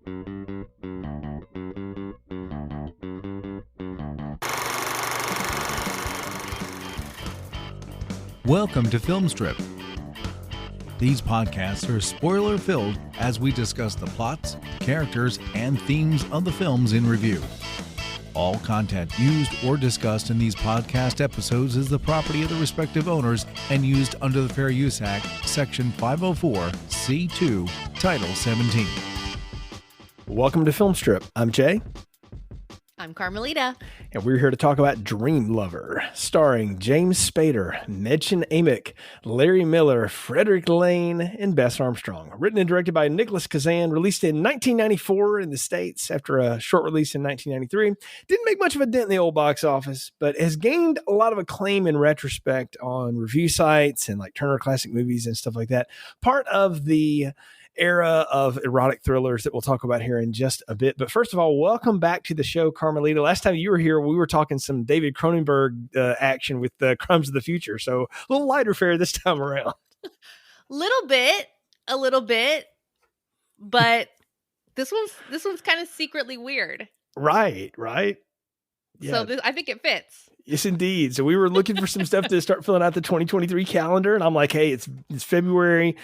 Welcome to Film Strip. These podcasts are spoiler-filled as we discuss the plots, characters, and themes of the films in review. All content used or discussed in these podcast episodes is the property of the respective owners and used under the Fair Use Act, Section 504(c)(2), Title 17. Welcome to Film Strip. I'm Jay. I'm Carmelita. And we're here to talk about Dream Lover, starring James Spader, Mädchen Amick, Larry Miller, Frederick Lane, and Bess Armstrong. Written and directed by Nicholas Kazan, released in 1994 in the States after a short release in 1993. Didn't make much of a dent in the old box office, but has gained a lot of acclaim in retrospect on review sites and like Turner Classic Movies and stuff like that. Part of the era of erotic thrillers that we'll talk about here in just a bit. But first of all, welcome back to the show, Carmelita. Last time you were here, we were talking some David Cronenberg action with the Crimes of the Future. So a little lighter fare this time around. A little bit, but this one's kind of secretly weird. Right. Yeah. So I think it fits. Yes, indeed. So we were looking for some stuff to start filling out the 2023 calendar. And I'm like, hey, it's February.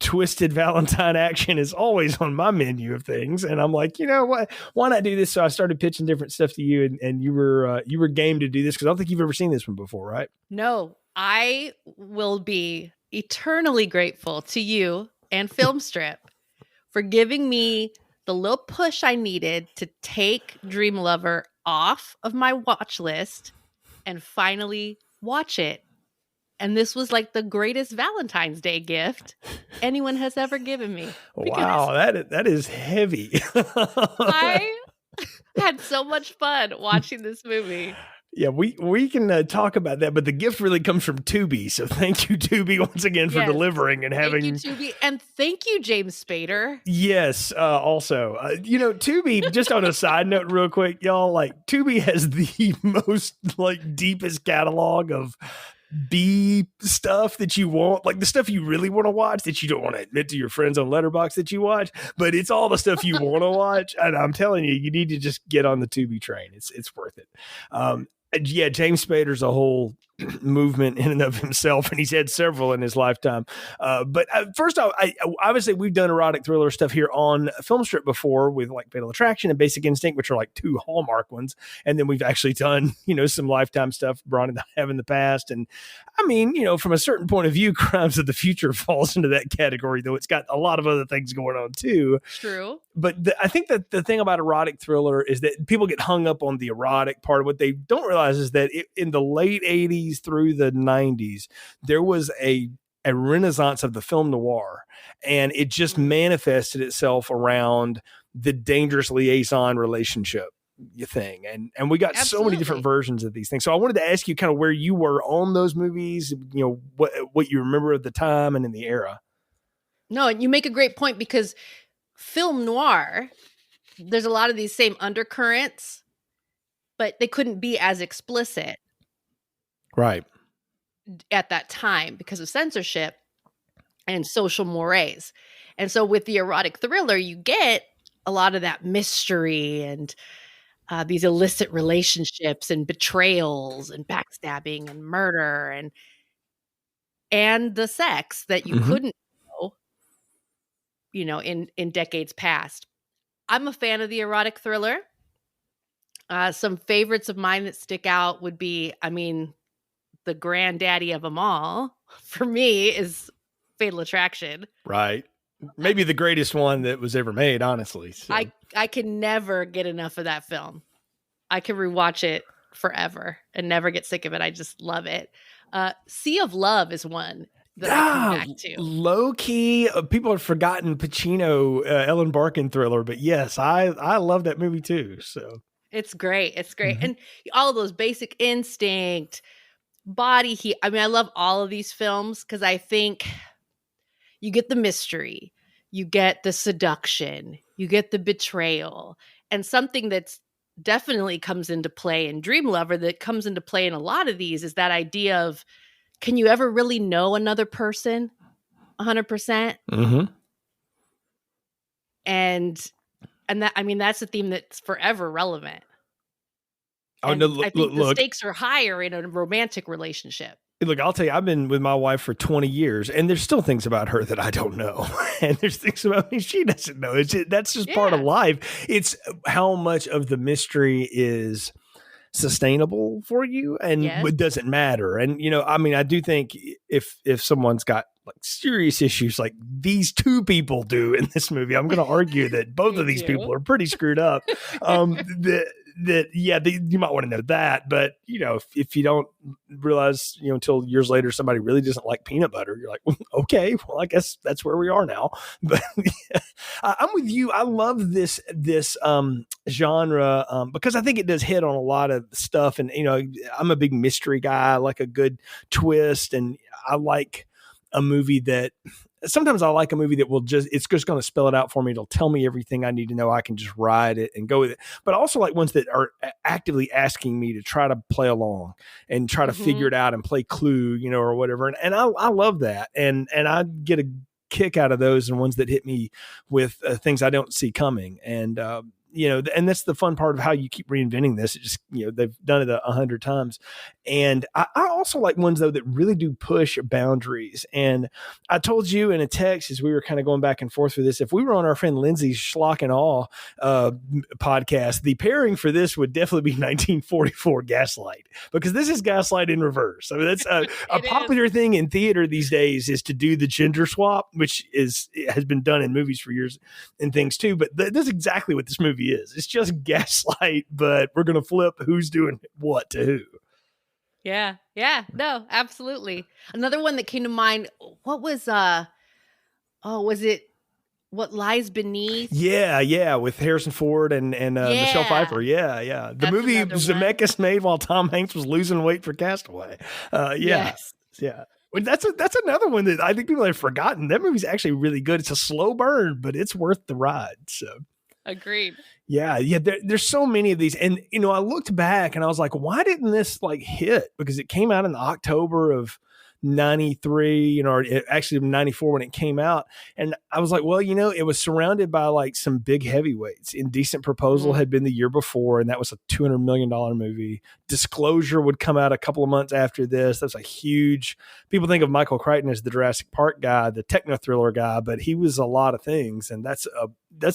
Twisted Valentine action is always on my menu of things. And I'm like, you know what? Why not do this? So I started pitching different stuff to you, and you were game to do this because I don't think you've ever seen this one before, right? No, I will be eternally grateful to you and Film Strip for giving me the little push I needed to take Dream Lover off of my watch list and finally watch it. And this was like the greatest Valentine's Day gift anyone has ever given me. Wow, that is heavy. I had so much fun watching this movie. Yeah, we can talk about that, but the gift really comes from Tubi. So thank you, Tubi, once again for delivering and having. Thank you, Tubi, and thank you, James Spader. Yes, also, Tubi. Just on a side note, real quick, y'all, like Tubi has the most deepest catalog of B stuff that you want, like the stuff you really want to watch that you don't want to admit to your friends on Letterboxd that you watch, but it's all the stuff you want to watch. And I'm telling you, you need to just get on the Tubi train. It's worth it. Yeah, James Spader's a whole movement in and of himself, and he's had several in his lifetime. But first off, obviously we've done erotic thriller stuff here on Film Strip before with like Fatal Attraction and Basic Instinct, which are like two hallmark ones. And then we've actually done, some Lifetime stuff Brian and I have in the past. And I mean, from a certain point of view, Crimes of the Future falls into that category, though it's got a lot of other things going on too. True. But I think that the thing about erotic thriller is that people get hung up on the erotic part. What they don't realize is that in the late 80s through the 90s, there was a renaissance of the film noir, and it just manifested itself around the dangerous liaison relationship thing. And we got so many different versions of these things. So I wanted to ask you kind of where you were on those movies, what you remember of the time and in the era. No, and you make a great point because film noir, there's a lot of these same undercurrents, but they couldn't be as explicit. Right. At that time because of censorship and social mores. And so with the erotic thriller, you get a lot of that mystery and these illicit relationships and betrayals and backstabbing and murder and the sex that you couldn't know, in decades past. I'm a fan of the erotic thriller. Some favorites of mine that stick out would be, the granddaddy of them all for me is Fatal Attraction. Right. Maybe the greatest one that was ever made, honestly. So. I can never get enough of that film. I can rewatch it forever and never get sick of it. I just love it. Sea of Love is one that I come back to. Low key, people have forgotten Pacino, Ellen Barkin thriller, but yes, I love that movie too. So it's great. It's great. And all of those Basic Instinct, Body Heat. I love all of these films because I think you get the mystery, you get the seduction, you get the betrayal, and something that's definitely comes into play in Dream Lover that comes into play in a lot of these is that idea of, can you ever really know another person 100%? Mm-hmm. And And that's a theme that's forever relevant. Oh, And no, look, I think the look, stakes are higher in a romantic relationship. look, I'll tell you, I've been with my wife for 20 years, and there's still things about her that I don't know. And there's things about me she doesn't know. That's just part of life. It's how much of the mystery is sustainable for you, and it doesn't matter. And, I do think if someone's got like serious issues like these two people do in this movie, I'm going to argue that both of these people are pretty screwed up. You might want to know that, but if you don't realize, until years later, somebody really doesn't like peanut butter, you're like, okay, well, I guess that's where we are now. But I'm with you. I love this genre because I think it does hit on a lot of stuff. And, I'm a big mystery guy. I like a good twist, and I like a movie that sometimes I like a movie that it's just going to spell it out for me. It'll tell me everything I need to know. I can just ride it and go with it. But I also like ones that are actively asking me to try to play along and try to figure it out and play Clue, or whatever. And I love that. And I get a kick out of those, and ones that hit me with things I don't see coming. And, and that's the fun part of how you keep reinventing this. It just, they've done it 100 times. And I also like ones, though, that really do push boundaries. And I told you in a text as we were kind of going back and forth with this, if we were on our friend Lindsay's Schlock and Awe podcast, the pairing for this would definitely be 1944 Gaslight, because this is Gaslight in reverse. So that's a popular thing in theater these days, is to do the gender swap, which has been done in movies for years and things too. But that's exactly what this movie is. It's just Gaslight, but we're going to flip who's doing what to who. Yeah. No, absolutely. Another one that came to mind, what was was it What Lies Beneath? Yeah, with Harrison Ford and Michelle Pfeiffer. Yeah. The movie Zemeckis made while Tom Hanks was losing weight for Castaway. Yes. Yeah. Well, that's another one that I think people have forgotten. That movie's actually really good. It's a slow burn, but it's worth the ride. So agreed. Yeah. There's so many of these. And, I looked back and I was like, why didn't this hit? Because it came out in October of 93, or actually 94 when it came out. And I was like, well, it was surrounded by some big heavyweights. Indecent Proposal had been the year before, and that was a $200 million movie. Disclosure would come out a couple of months after this. That's a huge, people think of Michael Crichton as the Jurassic Park guy, the techno thriller guy, but he was a lot of things. And that's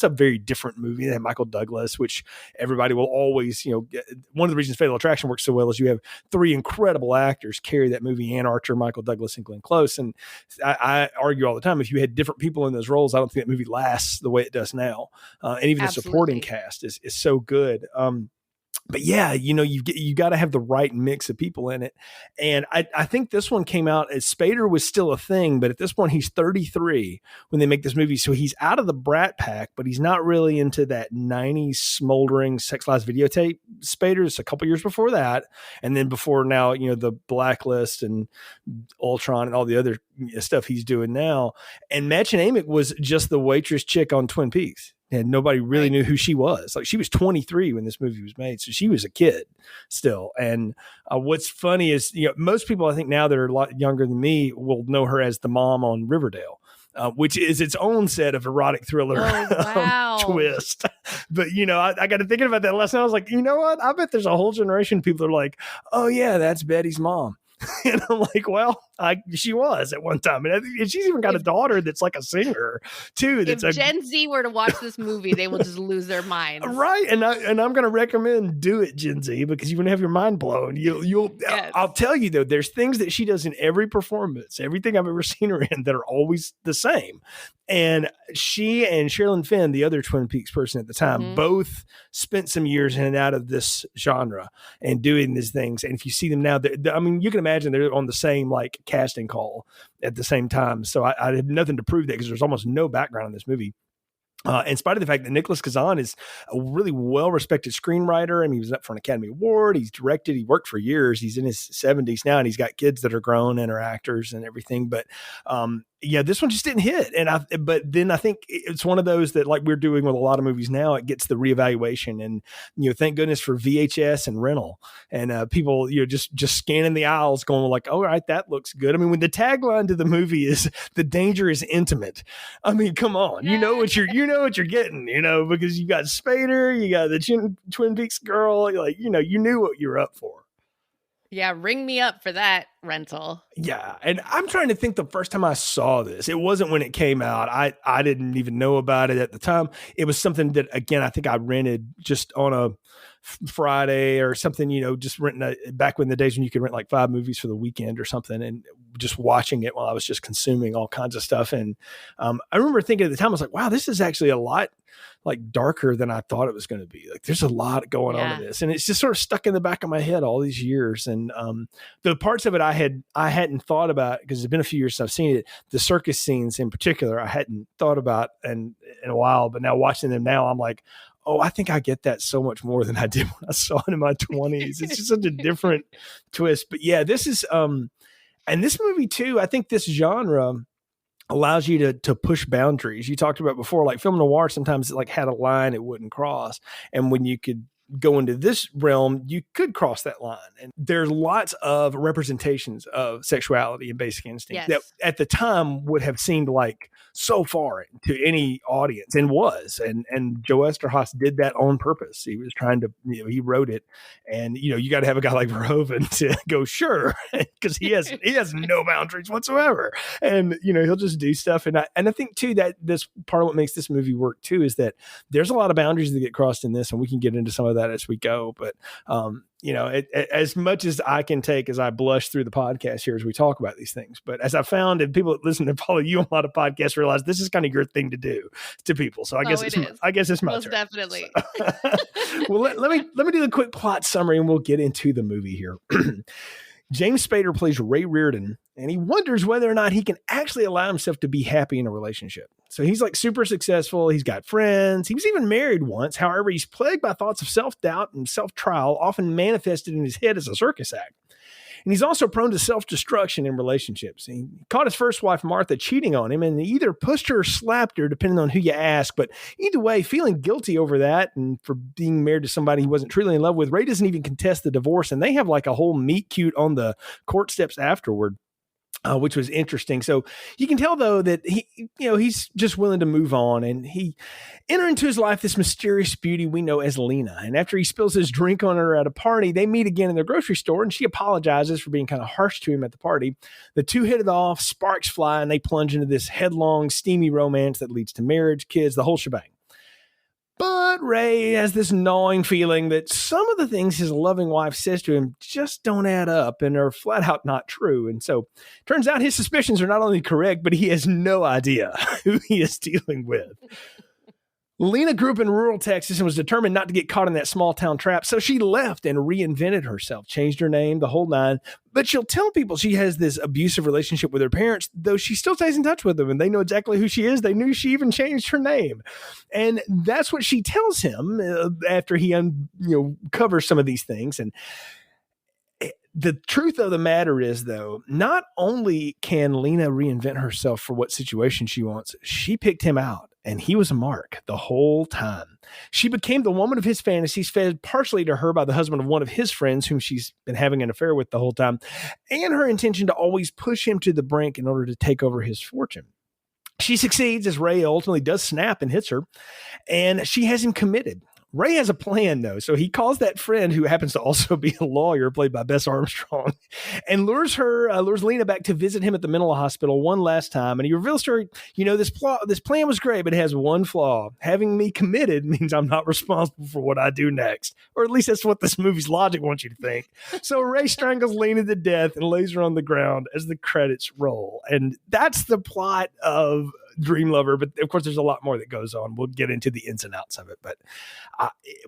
a very different movie than Michael Douglas, which everybody will always, one of the reasons Fatal Attraction works so well is you have three incredible actors carry that movie: Ann Archer, Michael Douglas, and Glenn Close. And I argue all the time, if you had different people in those roles, I don't think that movie lasts the way it does now. And even the supporting cast is so good. But yeah, you got to have the right mix of people in it. And I think this one came out as Spader was still a thing, but at this point he's 33 when they make this movie. So he's out of the brat pack, but he's not really into that 90s smoldering sexualized videotape Spader. It's a couple years before that. And then before now, the Blacklist and Ultron and all the other stuff he's doing now. And Mädchen Amick was just the waitress chick on Twin Peaks. And nobody really knew who she was. She was 23 when this movie was made. So she was a kid still. And what's funny is, most people I think now that are a lot younger than me will know her as the mom on Riverdale, which is its own set of erotic thriller twist. But, I got to thinking about that last night. I was like, you know what? I bet there's a whole generation of people that are like, oh yeah, that's Betty's mom. And I'm like, well, she was at one time. And she's even got a daughter that's like a singer too. If Gen Z were to watch this movie, they will just lose their minds. Right. And I'm going to recommend do it, Gen Z, because you're going to have your mind blown. I'll tell you though, there's things that she does in every performance, everything I've ever seen her in, that are always the same. And she and Sherilyn Fenn, the other Twin Peaks person at the time, both spent some years in and out of this genre and doing these things. And if you see them now, you can imagine they're on the same casting call at the same time. So I have nothing to prove that, because there's almost no background in this movie. In spite of the fact that Nicholas Kazan is a really well-respected screenwriter. He was up for an Academy Award. He's directed. He worked for years. He's in his 70s now, and he's got kids that are grown and are actors and everything. But yeah, this one just didn't hit. But then I think it's one of those that, like we're doing with a lot of movies now, it gets the reevaluation, and, thank goodness for VHS and rental, and people, just scanning the aisles going like, all right, that looks good. I mean, when the tagline to the movie is "The danger is intimate," I mean, come on, you know what you're getting, because you got Spader, you got the Twin Peaks girl, like, you knew what you were up for. Yeah, ring me up for that rental. Yeah, and I'm trying to think the first time I saw this. It wasn't when it came out. I didn't even know about it at the time. It was something that, again, I think I rented just on a Friday or something, just renting back when the days when you could rent like 5 movies for the weekend or something, and just watching it while I was just consuming all kinds of stuff. And I remember thinking at the time, I was like, wow, this is actually a lot like darker than I thought it was going to be. Like, there's a lot going on in this, and it's just sort of stuck in the back of my head all these years. And the parts of it I hadn't thought about, because it's been a few years since I've seen it. The circus scenes in particular, I hadn't thought about in a while, but now watching them now, I'm like, oh, I think I get that so much more than I did when I saw it in my 20s. It's just such a different twist. But yeah, this is, and this movie too, I think this genre allows you to push boundaries. You talked about before, like film noir, sometimes it like had a line it wouldn't cross. And when you could go into this realm, you could cross that line. And there's lots of representations of sexuality and basic instinct that at the time would have seemed like so foreign to any audience, and was. And Joe Esterhaus did that on purpose. He was trying to, he wrote it. And, you got to have a guy like Verhoeven to go, sure, because he has no boundaries whatsoever. And, he'll just do stuff. And I think too, that this part of what makes this movie work too, is that there's a lot of boundaries that get crossed in this, and we can get into some of that as we go. But, as much as I can take as I blush through the podcast here as we talk about these things, but as I found, and people that listen and follow you on a lot of podcasts realize this is kind of your thing to do to people. So I guess it's my most turn. Definitely. So. Well, let me do the quick plot summary, and we'll get into the movie here. James Spader plays Ray Reardon, and he wonders whether or not he can actually allow himself to be happy in a relationship. So he's like super successful. He's got friends. He was even married once. However, he's plagued by thoughts of self-doubt and self-trial, often manifested in his head as a circus act. And he's also prone to self-destruction in relationships. He caught his first wife, Martha, cheating on him, and he either pushed her or slapped her, depending on who you ask. But either way, feeling guilty over that and for being married to somebody he wasn't truly in love with, Ray doesn't even contest the divorce, and they have like a whole meet cute on the court steps afterward. Which was interesting. So you can tell though that he's just willing to move on, and he enter into his life this mysterious beauty we know as Lena. And after he spills his drink on her at a party, they meet again in their grocery store, and she apologizes for being kind of harsh to him at the party. The two hit it off, sparks fly, and they plunge into this headlong, steamy romance that leads to marriage, kids, the whole shebang. But Ray has this gnawing feeling that some of the things his loving wife says to him just don't add up and are flat out not true. And so turns out his suspicions are not only correct, but he has no idea who he is dealing with. Lena grew up in rural Texas and was determined not to get caught in that small town trap. So she left and reinvented herself, changed her name, the whole nine. But she'll tell people she has this abusive relationship with her parents, though she still stays in touch with them, and they know exactly who she is. They knew she even changed her name. And that's what she tells him after he covers some of these things. And the truth of the matter is, though, not only can Lena reinvent herself for what situation she wants, she picked him out. And he was a mark the whole time. She became the woman of his fantasies, fed partially to her by the husband of one of his friends, whom she's been having an affair with the whole time, and her intention to always push him to the brink in order to take over his fortune. She succeeds as Ray ultimately does snap and hits her, and she has him committed. Ray has a plan, though, so he calls that friend, who happens to also be a lawyer, played by Bess Armstrong, and lures Lena back to visit him at the mental hospital one last time. And he reveals to her, this plan was great, but it has one flaw. Having me committed means I'm not responsible for what I do next, or at least that's what this movie's logic wants you to think. So Ray strangles Lena to death and lays her on the ground as the credits roll, and that's the plot of Dream Lover. But of course, there's a lot more that goes on. We'll get into the ins and outs of it. But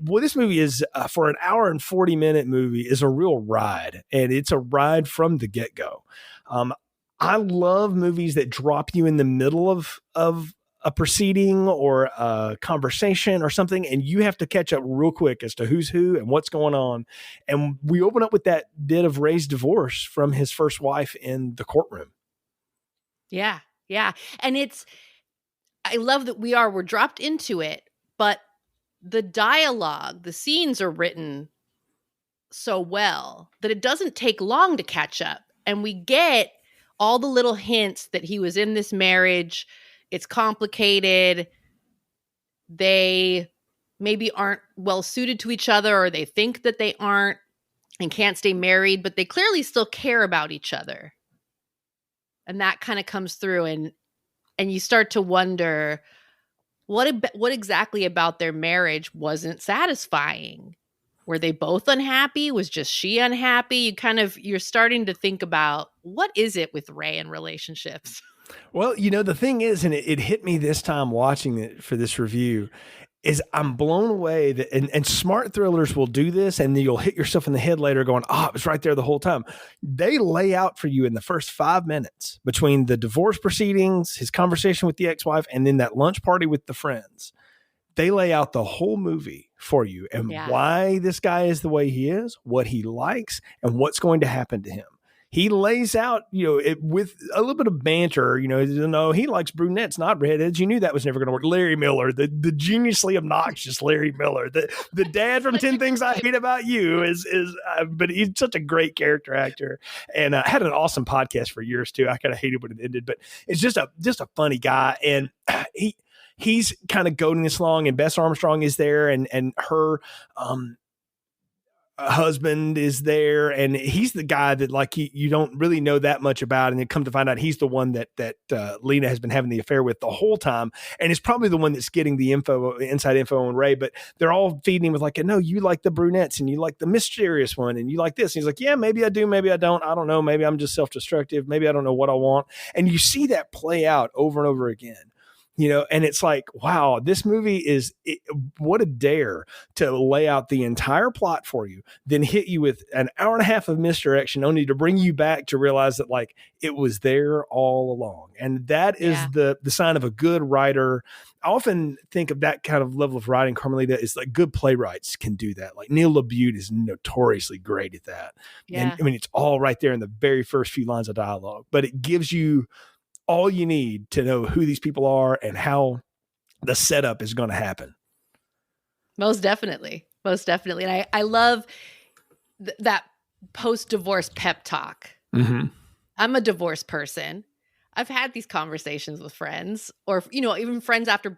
this movie is, for an hour and 40-minute movie, is a real ride, and it's a ride from the get-go. I love movies that drop you in the middle of a proceeding or a conversation or something, and you have to catch up real quick as to who's who and what's going on. And we open up with that bit of Ray's divorce from his first wife in the courtroom. Yeah. Yeah. And I love that we're dropped into it, but the dialogue, the scenes are written so well that it doesn't take long to catch up. And we get all the little hints that he was in this marriage. It's complicated. They maybe aren't well suited to each other, or they think that they aren't and can't stay married, but they clearly still care about each other. And that kind of comes through, and you start to wonder what exactly about their marriage wasn't satisfying. Were they both unhappy? Was just she unhappy? You're starting to think about, what is it with Ray and relationships? Well, the thing is, and it hit me this time watching it for this review, is I'm blown away that, and smart thrillers will do this, and you'll hit yourself in the head later going, it was right there the whole time. They lay out for you in the first 5 minutes between the divorce proceedings, his conversation with the ex-wife, and then that lunch party with the friends. They lay out the whole movie for you and why this guy is the way he is, what he likes, and what's going to happen to him. He lays out, it with a little bit of banter, he likes brunettes, not redheads. You knew that was never going to work. Larry Miller, the geniusly obnoxious Larry Miller, the dad from 10 Things I Hate About You but he's such a great character actor, and had an awesome podcast for years too. I kind of hated when it ended, but it's just a funny guy. And he's kind of goading us along, and Bess Armstrong is there, and her, husband is there, and he's the guy that you don't really know that much about, and then come to find out he's the one that Lena has been having the affair with the whole time, and is probably the one that's getting the inside info on Ray. But they're all feeding him with no, you like the brunettes, and you like the mysterious one, and you like this. And he's like, yeah, maybe I do, maybe I don't know, maybe I'm just self-destructive, maybe I don't know what I want. And you see that play out over and over again. And it's like, wow, this movie what a dare to lay out the entire plot for you, then hit you with an hour and a half of misdirection, only to bring you back to realize that it was there all along. And that is the sign of a good writer. I often think of that kind of level of writing, Carmelita, is good playwrights can do that. Neil LaBute is notoriously great at that. Yeah. And it's all right there in the very first few lines of dialogue, but it gives you all you need to know who these people are and how the setup is going to happen. Most definitely. And I love that post-divorce pep talk. Mm-hmm. I'm a divorced person. I've had these conversations with friends, or, even friends after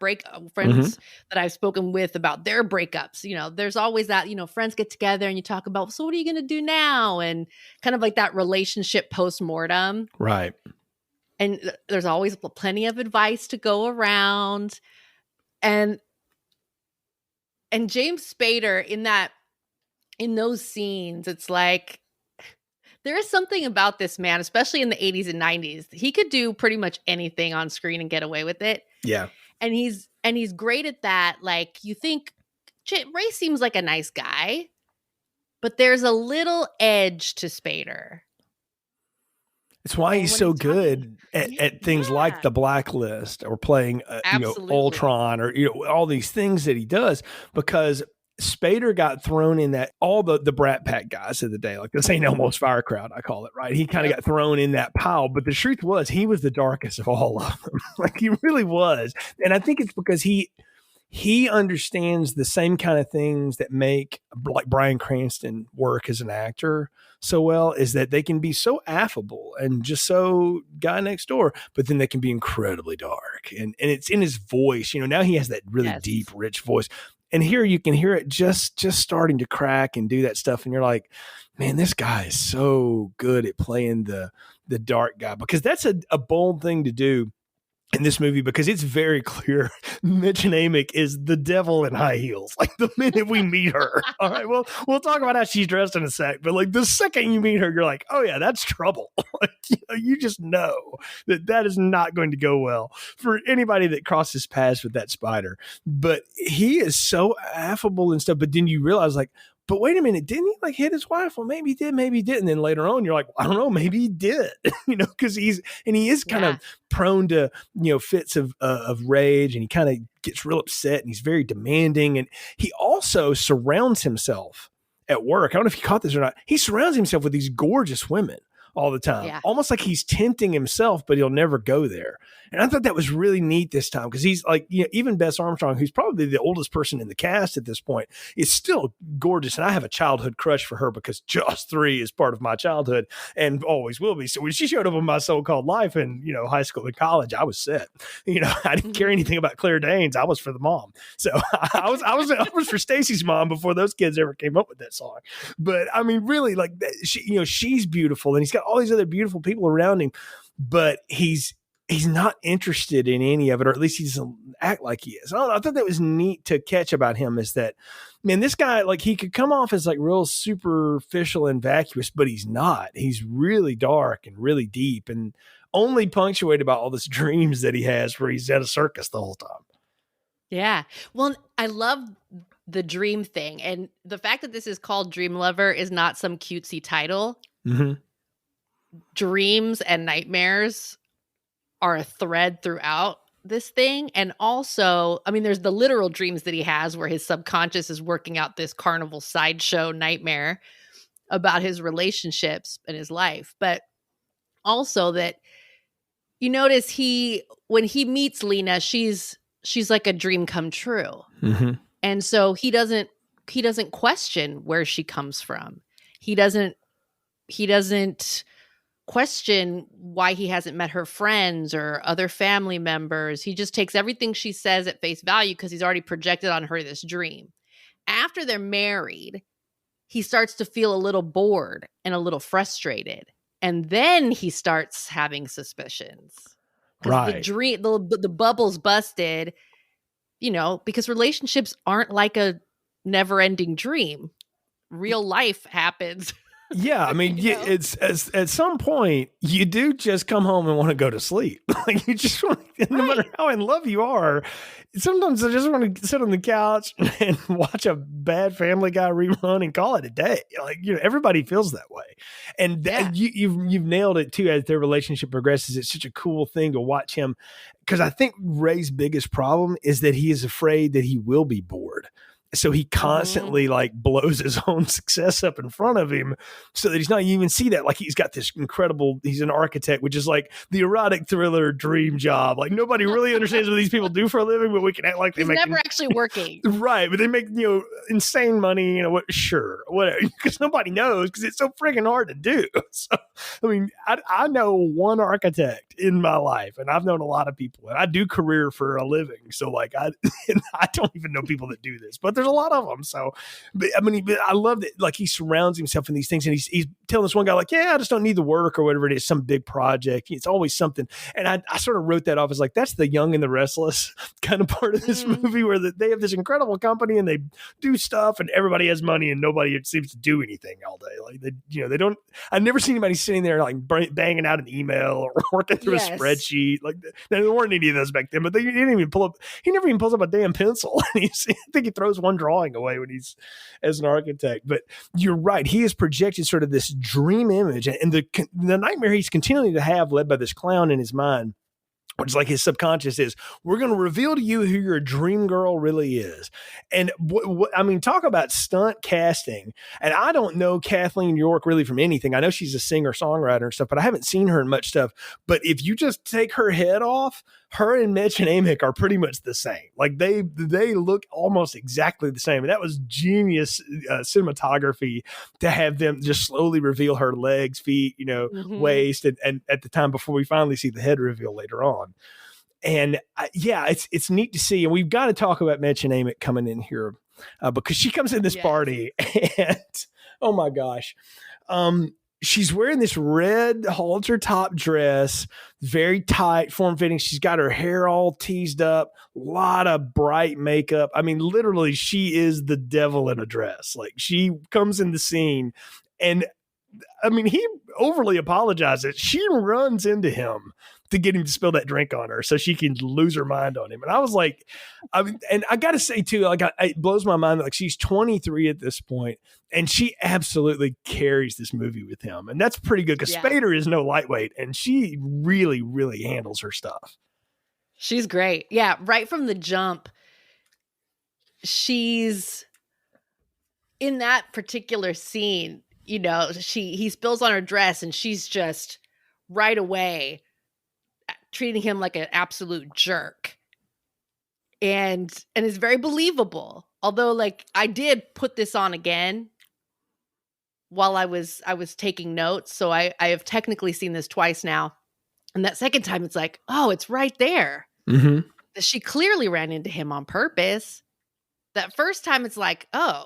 friends that I've spoken with about their breakups. There's always that, friends get together and you talk about, so what are you going to do now? And kind of like that relationship post-mortem. Right. And there's always plenty of advice to go around. And James Spader in those scenes, it's like, there is something about this man, especially in the 80s and 90s. He could do pretty much anything on screen and get away with it. Yeah. And he's great at that. You think Ray seems like a nice guy, but there's a little edge to Spader. It's why he's so good at things like The Blacklist, or playing, Ultron, or, all these things that he does, because Spader got thrown in that, all the Brat Pack guys of the day, the St. Elmo's Fire Crowd, I call it, right? He kind of got thrown in that pile, but the truth was he was the darkest of all of them. He really was. And I think it's because he understands the same kind of things that make Bryan Cranston work as an actor so well, is that they can be so affable and just so guy next door, but then they can be incredibly dark. And it's in his voice. Now he has that really deep, rich voice. And here you can hear it just starting to crack and do that stuff. And you're like, man, this guy is so good at playing the dark guy, because that's a bold thing to do in this movie, because it's very clear Mitch Amick is the devil in high heels. The minute we meet her, all right, well, we'll talk about how she's dressed in a sec, but the second you meet her, you're like, oh yeah, that's trouble. You just know that is not going to go well for anybody that crosses paths with that spider. But he is so affable and stuff. But then you realize, but wait a minute, didn't he hit his wife? Well, maybe he did, maybe he didn't. And then later on, you're like, I don't know, maybe he did, because he is kind of prone to, fits of rage, and he kind of gets real upset, and he's very demanding. And he also surrounds himself at work. I don't know if you caught this or not. He surrounds himself with these gorgeous women. all the time, Yeah. almost like he's tempting himself, but he'll never go there. And I thought that was really neat this time because he's like, even Bess Armstrong, who's probably the oldest person in the cast at this point, is still gorgeous. And I have a childhood crush for her because Jaws 3 is part of my childhood and always will be. So when she showed up in my so-called life in, high school and college, I was set. I didn't care anything about Claire Danes. I was for the mom. So I was for Stacy's mom before those kids ever came up with that song. But I mean, really, like she's beautiful and he's got all these other beautiful people around him, but he's not interested in any of it, or at least he doesn't act like he is. I thought that was neat to catch about him is that, man, this guy, like he could come off as like real superficial and vacuous, but he's not. He's really dark and really deep and only punctuated by all this dreams that he has where he's at a circus the whole time. Yeah. Well, I love the dream thing. And the fact that this is called Dream Lover is not some cutesy title. Mm-hmm. Dreams and nightmares are a thread throughout this thing. And also, I mean, there's the literal dreams that he has where his subconscious is working out this carnival sideshow nightmare about his relationships and his life. But also that you notice when he meets Lena, she's like a dream come true. Mm-hmm. And so he doesn't question where she comes from. He doesn't question why he hasn't met her friends or other family members. He just takes everything she says at face value because he's already projected on her this dream. After they're married, he starts to feel a little bored and a little frustrated. And then he starts having suspicions. Right. The dream, the bubble's busted, because relationships aren't like a never-ending dream. Real life happens. Yeah, I mean, it's at some point you do just come home and want to go to sleep. Like you just want, no matter how in love you are, sometimes I just want to sit on the couch and watch a bad Family Guy rerun and call it a day. Like everybody feels that way, and that, you've nailed it too. As their relationship progresses, it's such a cool thing to watch him because I think Ray's biggest problem is that he is afraid that he will be bored. So he constantly like blows his own success up in front of him so that he's not even see that. Like he's got this incredible, he's an architect, which is like the erotic thriller dream job. Like nobody really understands what these people do for a living, but we can act like he's never actually working. Right. But they make, insane money, whatever, because nobody knows because it's so freaking hard to do. So, I mean, I know one architect in my life and I've known a lot of people and I do career for a living. So like, I don't even know people that do this, but there's a lot of them. So, but, I mean, I love that. Like he surrounds himself in these things, and he's telling this one guy, like, "Yeah, I just don't need the work or whatever it is, some big project. It's always something." And I sort of wrote that off as like that's the Young and the Restless kind of part of this movie, where they have this incredible company and they do stuff, and everybody has money, and nobody seems to do anything all day. Like they don't. I've never seen anybody sitting there like banging out an email or working through a spreadsheet. Like there weren't any of those back then, but he didn't even pull up. He never even pulls up a damn pencil. I think he throws one drawing away when he's as an architect. But you're right, he has projected sort of this dream image, and the nightmare he's continuing to have led by this clown in his mind, which is like his subconscious is, we're going to reveal to you who your dream girl really is. And I mean, talk about stunt casting. And I don't know Kathleen York really from anything. I know she's a singer songwriter and stuff, but I haven't seen her in much stuff. But if you just take her head off, her and Mitch and Amick are pretty much the same. Like they look almost exactly the same. And that was genius cinematography to have them just slowly reveal her legs, feet, waist, and at the time before we finally see the head reveal later on. And it's neat to see. And we've got to talk about Mitch and Amick coming in here because she comes in this party and oh my gosh. She's wearing this red halter top dress, very tight, form-fitting. She's got her hair all teased up, a lot of bright makeup. I mean, literally, she is the devil in a dress. Like, she comes in the scene, and, I mean, he overly apologizes. She runs into him to get him to spill that drink on her so she can lose her mind on him. And I was like, and I got to say too, like it blows my mind that like she's 23 at this point and she absolutely carries this movie with him. And that's pretty good because Spader is no lightweight and she really, really handles her stuff. She's great. Yeah. Right from the jump, she's in that particular scene. he spills on her dress and she's just right away treating him like an absolute jerk. And it's very believable. Although, like, I did put this on again while I was taking notes. So I have technically seen this twice now. And that second time, it's like, oh, it's right there. Mm-hmm. She clearly ran into him on purpose. That first time, it's like, oh,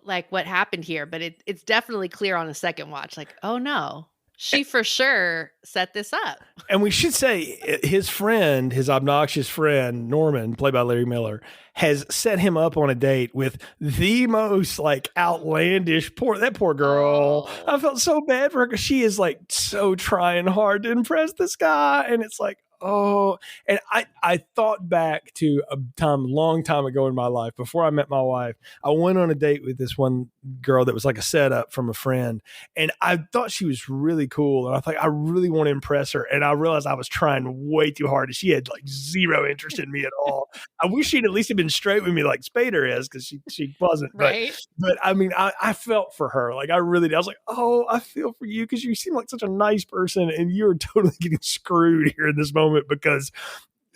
like what happened here? But it's definitely clear on a second watch. Like, oh no, she for sure set this up. And we should say his friend, his obnoxious friend, Norman, played by Larry Miller, has set him up on a date with the most like outlandish that poor girl. Oh. I felt so bad for her because she is like so trying hard to impress this guy. And it's like, oh, and I thought back to a long time ago in my life before I met my wife. I went on a date with this one girl that was like a setup from a friend, and I thought she was really cool, and I thought I really want to impress her, and I realized I was trying way too hard, and she had like zero interest in me at all. I wish she'd at least have been straight with me like Spader is, because she wasn't. Right. But I mean, I felt for her. Like I really did. I was like, oh, I feel for you because you seem like such a nice person, and you're totally getting screwed here in this moment because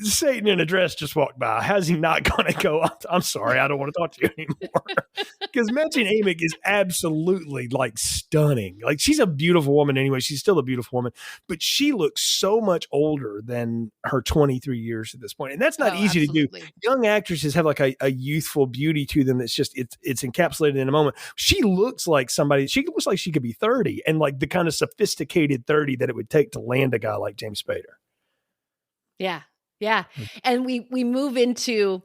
Satan in a dress just walked by. How's he not going to go, I'm sorry, I don't want to talk to you anymore? Because Mädchen Amick is absolutely like stunning. Like she's a beautiful woman anyway. She's still a beautiful woman, but she looks so much older than her 23 years at this point. And that's not easy absolutely. to do. Young actresses have like a youthful beauty to them. That's just, it's encapsulated in a moment. She looks like she could be 30 and like the kind of sophisticated 30 that it would take to land a guy like James Spader. Yeah. Yeah. And we move into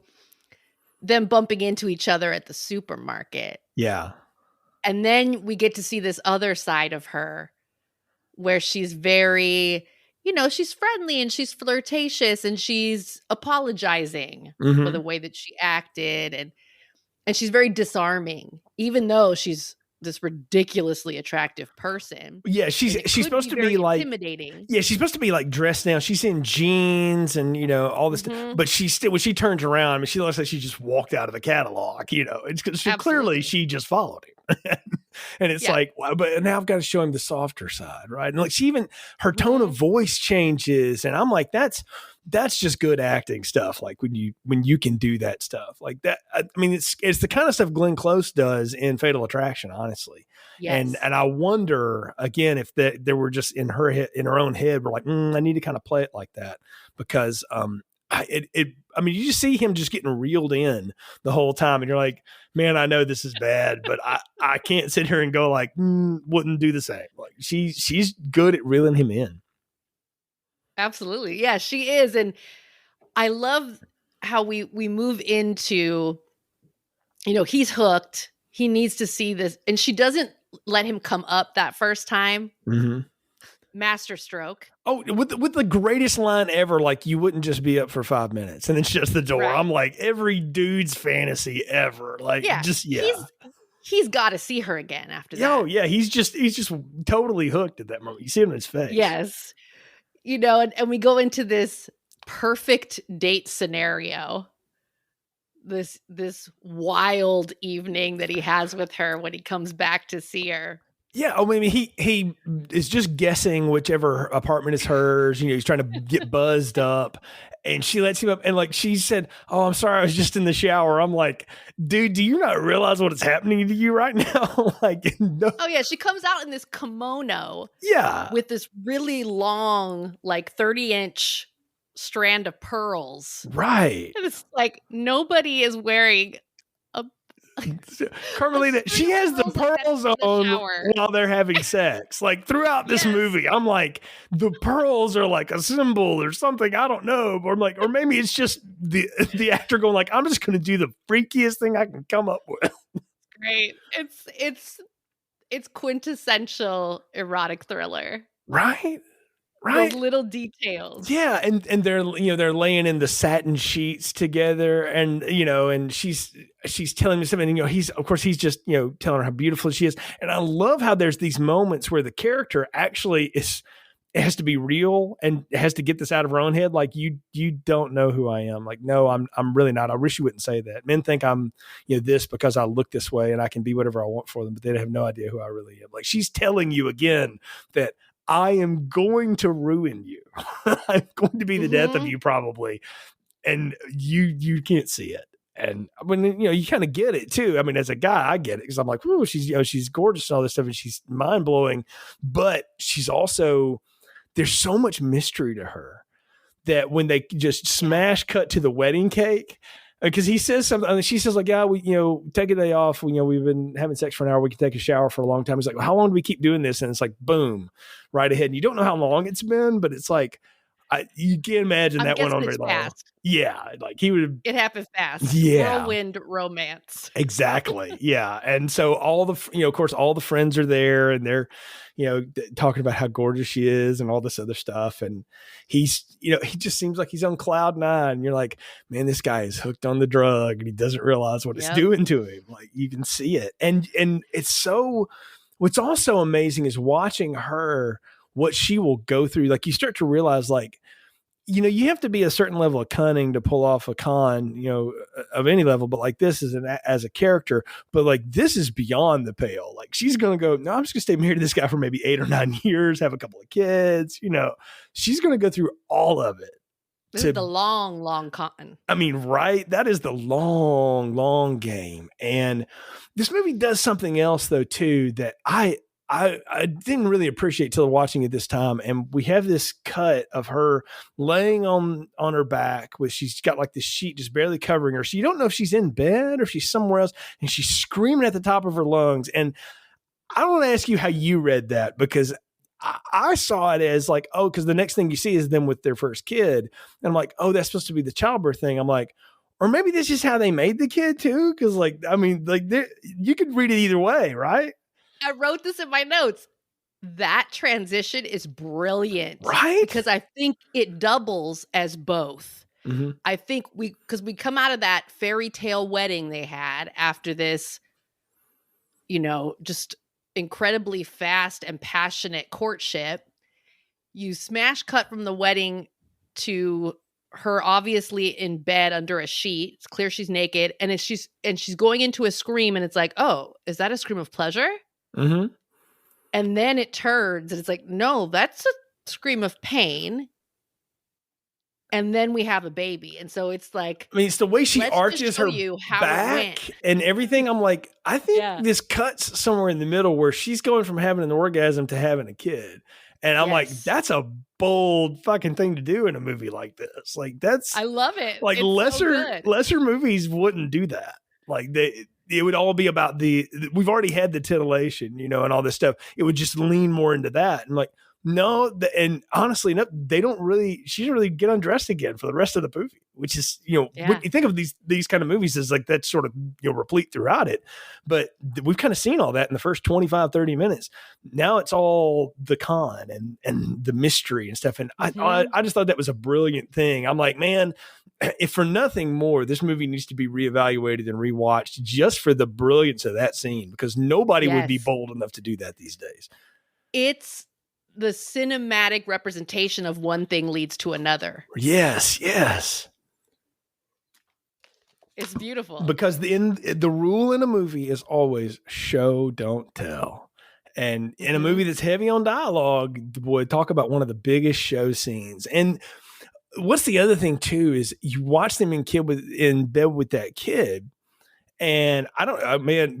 them bumping into each other at the supermarket. Yeah. And then we get to see this other side of her where she's very, she's friendly and she's flirtatious and she's apologizing for the way that she acted. And she's very disarming, even though she's this ridiculously attractive person. Yeah, she's supposed to be like intimidating. Yeah, she's supposed to be like dressed down. She's in jeans and all this stuff. But she still, when she turns around, I mean, she looks like she just walked out of the catalog. It's because clearly she just followed him. And it's like, wow, but now I've got to show him the softer side, right? And like her tone of voice changes, and I'm like, that's just good acting stuff. Like when you can do that stuff like that. I mean, it's the kind of stuff Glenn Close does in Fatal Attraction, honestly. Yes. And I wonder again if there were just in her own head, we're like, I need to kind of play it like that because I mean, you just see him just getting reeled in the whole time, and you're like, man, I know this is bad, but I can't sit here and go like, wouldn't do the same. Like she's good at reeling him in. Absolutely. Yeah, she is. And I love how we move into, he's hooked. He needs to see this. And she doesn't let him come up that first time. Mm-hmm. Master stroke. Oh, with the greatest line ever, like you wouldn't just be up for 5 minutes and then shut the door. Right. I'm like, every dude's fantasy ever. Like, He's got to see her again after that. Oh yeah. He's just totally hooked at that moment. You see him in his face. Yes. And we go into this perfect date scenario, this wild evening that he has with her when he comes back to see her. Yeah, I mean, he is just guessing whichever apartment is hers. He's trying to get buzzed up, and she lets him up. And like she said, "Oh, I'm sorry, I was just in the shower." I'm like, dude, do you not realize what is happening to you right now? Like, no. Oh yeah, she comes out in this kimono. Yeah, with this really long, like 30-inch strand of pearls. Right. And it's like nobody is wearing. Carmelita, she has the pearls on while they're having sex. Like throughout this movie, I'm like, the pearls are like a symbol or something. I don't know. Or I'm like, or maybe it's just the actor going like, I'm just going to do the freakiest thing I can come up with. Great. It's quintessential erotic thriller. Right. Those little details. Yeah, and they're they're laying in the satin sheets together, and and she's telling me something, and he's just telling her how beautiful she is, and I love how there's these moments where the character actually is it has to be real and has to get this out of her own head. Like, you don't know who I am. Like, no, I'm really not. I wish you wouldn't say that. Men think I'm, this because I look this way and I can be whatever I want for them, but they have no idea who I really am. Like, she's telling you again that I am going to ruin you. I'm going to be the death of you probably. And you can't see it. And when, you kind of get it too. I mean, as a guy, I get it because I'm like, whoo, she's gorgeous and all this stuff. And she's mind blowing, but she's also, there's so much mystery to her that when they just smash cut to the wedding cake, because he says something, she says like, yeah, we, take a day off. We've been having sex for an hour. We can take a shower for a long time. He's like, well, how long do we keep doing this? And it's like, boom, right ahead. And you don't know how long it's been, but it's like, you can't imagine that went on very long. Fast. Yeah. Like he would have. It happened fast. Yeah. Whirlwind romance. Exactly. Yeah. And so all the, of course, all the friends are there and they're, talking about how gorgeous she is and all this other stuff. And he's, he just seems like he's on cloud nine. And you're like, man, this guy is hooked on the drug and he doesn't realize what it's doing to him. Like you can see it. And it's so, what's also amazing is watching her, what she will go through. Like you start to realize like, you have to be a certain level of cunning to pull off a con, of any level, but like this is as a character, but like this is beyond the pale. Like she's going to go, no, I'm just gonna stay married to this guy for maybe 8 or 9 years, have a couple of kids, she's going to go through all of it. This is the long con. I mean, right. That is the long game. And this movie does something else though, too, that I didn't really appreciate till watching it this time. And we have this cut of her laying on her back with, she's got like this sheet just barely covering her. So you don't know if she's in bed or if she's somewhere else, and she's screaming at the top of her lungs. And I want to ask you how you read that, because I saw it as like, oh, because the next thing you see is them with their first kid. And I'm like, oh, that's supposed to be the childbirth thing. I'm like, or maybe this is how they made the kid too. Cause like, I mean, like you could read it either way, right? I wrote this in my notes. That transition is brilliant. Right? Because I think it doubles as both. Mm-hmm. I think because we come out of that fairy tale wedding they had after this, just incredibly fast and passionate courtship. You smash cut from the wedding to her obviously in bed under a sheet. It's clear she's naked, and she's going into a scream, and it's like, oh, is that a scream of pleasure? Mm-hmm. And then it turns and it's like, no, that's a scream of pain. And then we have a baby. And so it's like, I mean, it's the way she arches her back and everything. I'm like, I think this cuts somewhere in the middle where she's going from having an orgasm to having a kid. And I'm like, that's a bold fucking thing to do in a movie like this. Like I love it. Like it's lesser movies wouldn't do that. Like it would all be about we've already had the titillation, and all this stuff. It would just lean more into that. And like, no, and honestly, no, she didn't really get undressed again for the rest of the movie, which is, when you think of these kind of movies as like that's sort of, replete throughout it. But we've kind of seen all that in the first 25, 30 minutes. Now it's all the con and the mystery and stuff. And I just thought that was a brilliant thing. I'm like, man, if for nothing more, this movie needs to be reevaluated and rewatched just for the brilliance of that scene, because nobody would be bold enough to do that these days. It's the cinematic representation of one thing leads to another. Yes. It's beautiful. Because the rule in a movie is always show, don't tell. And in a movie that's heavy on dialogue, boy, talk about one of the biggest show scenes. And what's the other thing too is you watch them in bed with that kid. And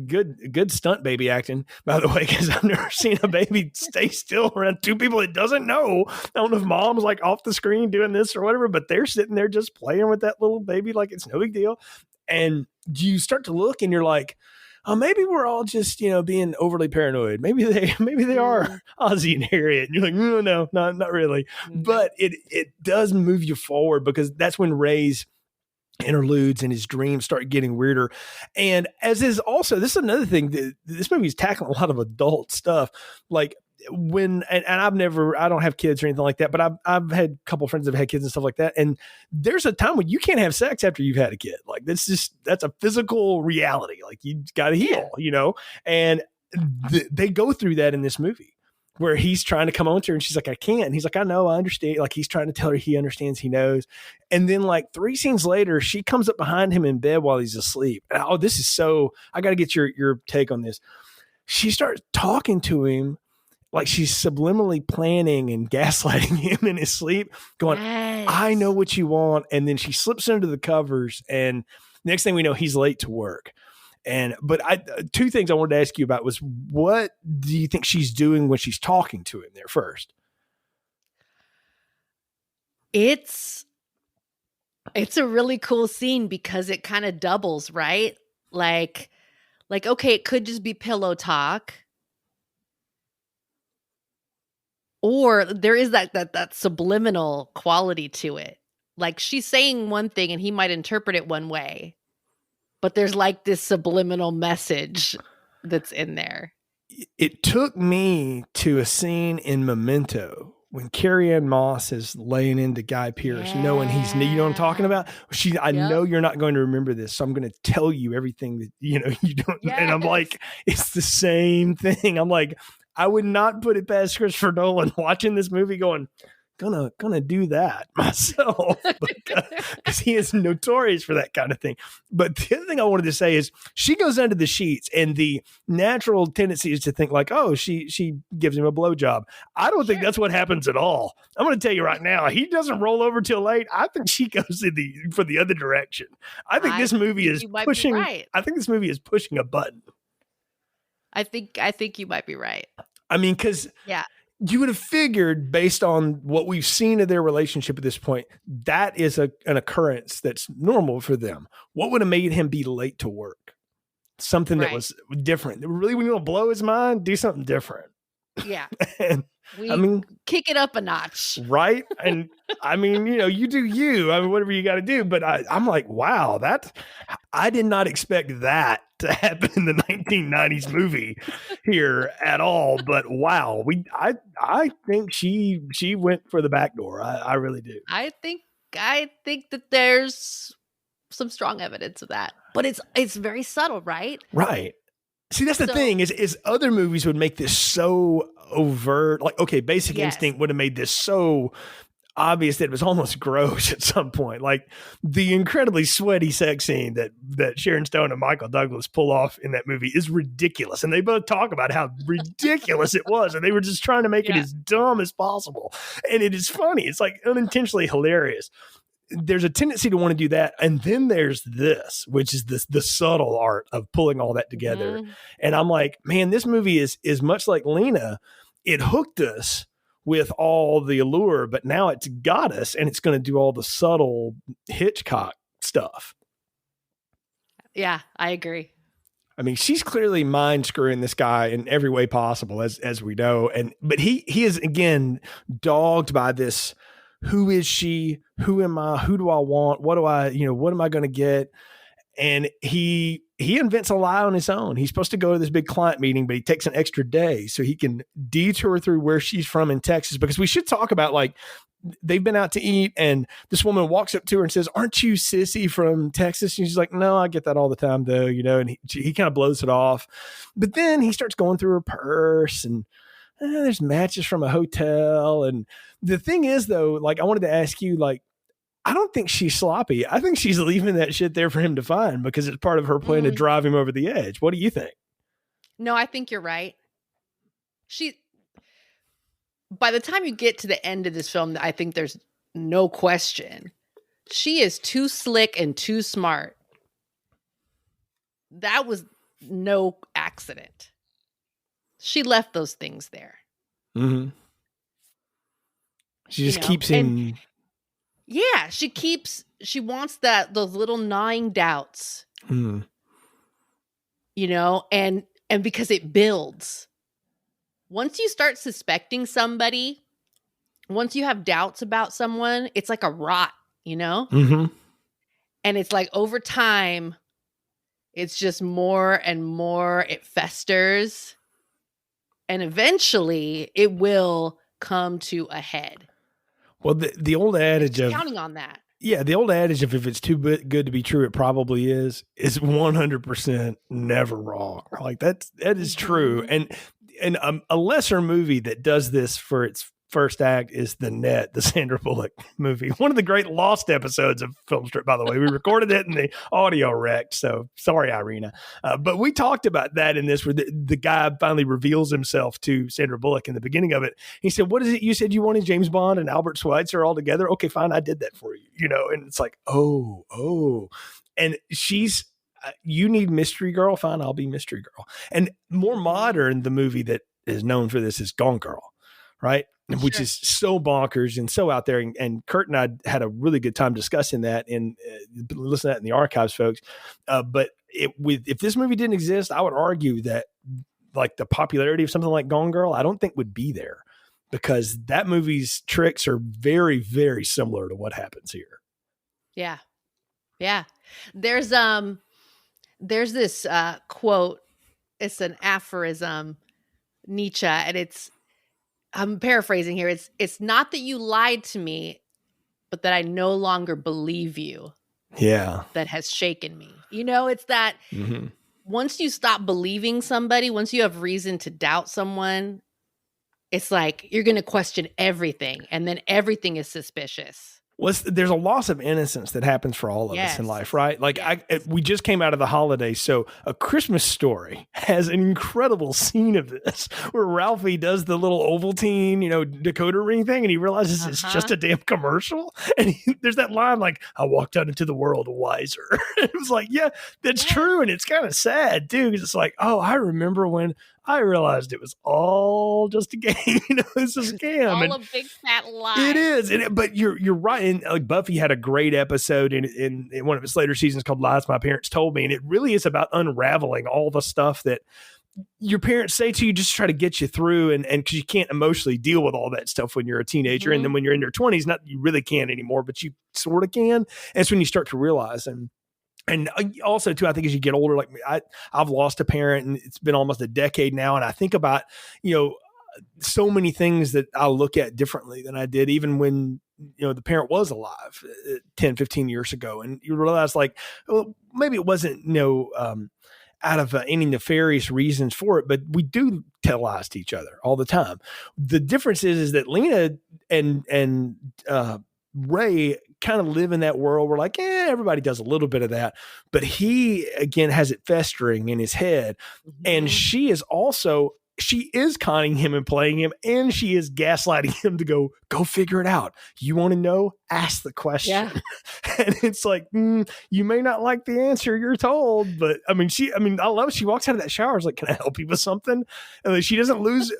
good stunt baby acting, by the way, because I've never seen a baby stay still around two people it doesn't know. I don't know if mom's like off the screen doing this or whatever, but they're sitting there just playing with that little baby like it's no big deal. And you start to look and you're like, oh, maybe we're all just, being overly paranoid. Maybe they are Ozzy and Harriet. And you're like, no, not really. But it does move you forward, because that's when Ray's interludes and his dreams start getting weirder. And this is another thing, that this movie is tackling a lot of adult stuff. Like when, and I don't have kids or anything like that, but I've had a couple of friends that have had kids and stuff like that. And there's a time when you can't have sex after you've had a kid. Like that's a physical reality. Like you got to heal, and they go through that in this movie. where he's trying to come on to her and she's like, I can't. And he's like, I know, I understand. Like he's trying to tell her he understands, he knows. And then like 3 scenes later, she comes up behind him in bed while he's asleep. And, oh, this is so, I got to get your take on this. She starts talking to him like she's subliminally planning and gaslighting him in his sleep, going, yes, I know what you want. And then she slips under the covers and next thing we know, he's late to work. But 2 things I wanted to ask you about was, what do you think she's doing when she's talking to him there first? It's a really cool scene because it kind of doubles, right? Like, okay, it could just be pillow talk. Or there is that subliminal quality to it. Like she's saying one thing and he might interpret it one way, but there's like this subliminal message that's in there. It took me to a scene in Memento when Carrie-Anne Moss is laying into Guy Pearce, knowing he's, you know what I'm talking about? I know you're not going to remember this, so I'm going to tell you everything that, you don't. Yes. And I'm like, it's the same thing. I'm like, I would not put it past Christopher Nolan watching this movie going, gonna do that myself, because he is notorious for that kind of thing. But the other thing I wanted to say is she goes under the sheets and the natural tendency is to think like, oh, she gives him a blowjob. I don't think that's what happens at all. I'm going to tell you right now, he doesn't roll over till late. I think she goes for the other direction. I think this movie is pushing. Right. I think this movie is pushing a button. I think you might be right. I mean, because you would have figured, based on what we've seen of their relationship at this point, that is an occurrence that's normal for them. What would have made him be late to work? Something that was different. Really, when you want to blow his mind, do something different. Yeah. And kick it up a notch. Right. And I mean, you do you. I mean, whatever you got to do. But I'm like, wow, I did not expect that to happen in the 1990s movie here at all. But wow, I think she went for the back door. I really do. I think that there's some strong evidence of that, but it's very subtle, right? Right. See, that's the thing is other movies would make this so overt. Like, okay, Basic Instinct would have made this so obvious that it was almost gross at some point. Like the incredibly sweaty sex scene that Sharon Stone and Michael Douglas pull off in that movie is ridiculous. And they both talk about how ridiculous it was. And they were just trying to make it as dumb as possible. And it is funny. It's like unintentionally hilarious. There's a tendency to want to do that. And then there's this, which is the subtle art of pulling all that together. Mm-hmm. And I'm like, man, this movie is much like Lena. It hooked us with all the allure, but now it's got us and it's going to do all the subtle Hitchcock stuff. Yeah, I agree. I mean, she's clearly mind screwing this guy in every way possible, as we know. But he is, again, dogged by this. Who is she? Who am I? Who do I want? What am I going to get? And he invents a lie on his own. He's supposed to go to this big client meeting, but he takes an extra day so he can detour through where she's from in Texas, because we should talk about, like, they've been out to eat and this woman walks up to her and says, "Aren't you Sissy from Texas?" And she's like, "No, I get that all the time though," and he kind of blows it off. But then he starts going through her purse and there's matches from a hotel. And the thing is, though, like, I wanted to ask you, like, I don't think she's sloppy. I think she's leaving that shit there for him to find because it's part of her plan to drive him over the edge. What do you think? No, I think you're right. By the time you get to the end of this film, I think there's no question. She is too slick and too smart. That was no accident. She left those things there. Mm-hmm. She just keeps him. Yeah, she wants those little gnawing doubts. Mm. And because it builds. Once you start suspecting somebody, once you have doubts about someone, it's like a rot, Mm-hmm. And it's like over time, it's just more and more, it festers. And eventually it will come to a head. Well, the old adage of counting on that. Yeah, the old adage of if it's too good to be true, it probably is 100% never wrong. Like that is true. And and a lesser movie that does this for its first act is The Net, the Sandra Bullock movie. One of the great lost episodes of Film Strip, by the way. We recorded it and the audio wrecked, so sorry, Irina. But we talked about that in this, where the guy finally reveals himself to Sandra Bullock in the beginning of it. He said, what is it you said you wanted, James Bond and Albert Schweitzer all together? Okay, fine, I did that for you. And it's like, oh. And she's, you need Mystery Girl? Fine, I'll be Mystery Girl. And more modern, the movie that is known for this is Gone Girl, right? Which is so bonkers and so out there. And Kurt and I had a really good time discussing that and listen to that in the archives, folks. But if this movie didn't exist, I would argue that like the popularity of something like Gone Girl, I don't think would be there, because that movie's tricks are very, very similar to what happens here. Yeah. Yeah. There's this quote. It's an aphorism, Nietzsche, and I'm paraphrasing here. It's not that you lied to me, but that I no longer believe you. Yeah. That has shaken me. It's that once you stop believing somebody, once you have reason to doubt someone, it's like you're going to question everything, and then everything is suspicious. Well, there's a loss of innocence that happens for all of us in life, right? Like we just came out of the holidays. So A Christmas Story has an incredible scene of this where Ralphie does the little Ovaltine, decoder ring thing. And he realizes it's just a damn commercial. And there's that line like, I walked out into the world wiser. It was like, yeah, that's true. And it's kind of sad too. Because it's like, oh, I remember when I realized it was all just a game. It's a scam. All a big fat lie. It is. But you're right. And like Buffy had a great episode in one of its later seasons called Lies My Parents Told Me. And it really is about unraveling all the stuff that your parents say to you just to try to get you through. And because you can't emotionally deal with all that stuff when you're a teenager. And then when you're in your 20s, not you really can't anymore, but you sort of can. And it's when you start to realize. And also, too, I think as you get older, like I've lost a parent and it's been almost a decade now. And I think about, so many things that I look at differently than I did even when, the parent was alive 10, 15 years ago. And you realize like, well, maybe it wasn't, out of any nefarious reasons for it, but we do tell lies to each other all the time. The difference is that Lena and Ray kind of live in that world where like, everybody does a little bit of that, but he again has it festering in his head. And she is conning him and playing him, and she is gaslighting him to go figure it out. You want to know? Ask the question. Yeah. And it's like, you may not like the answer you're told, but I love it. She walks out of that shower. It's like, can I help you with something? And she doesn't lose.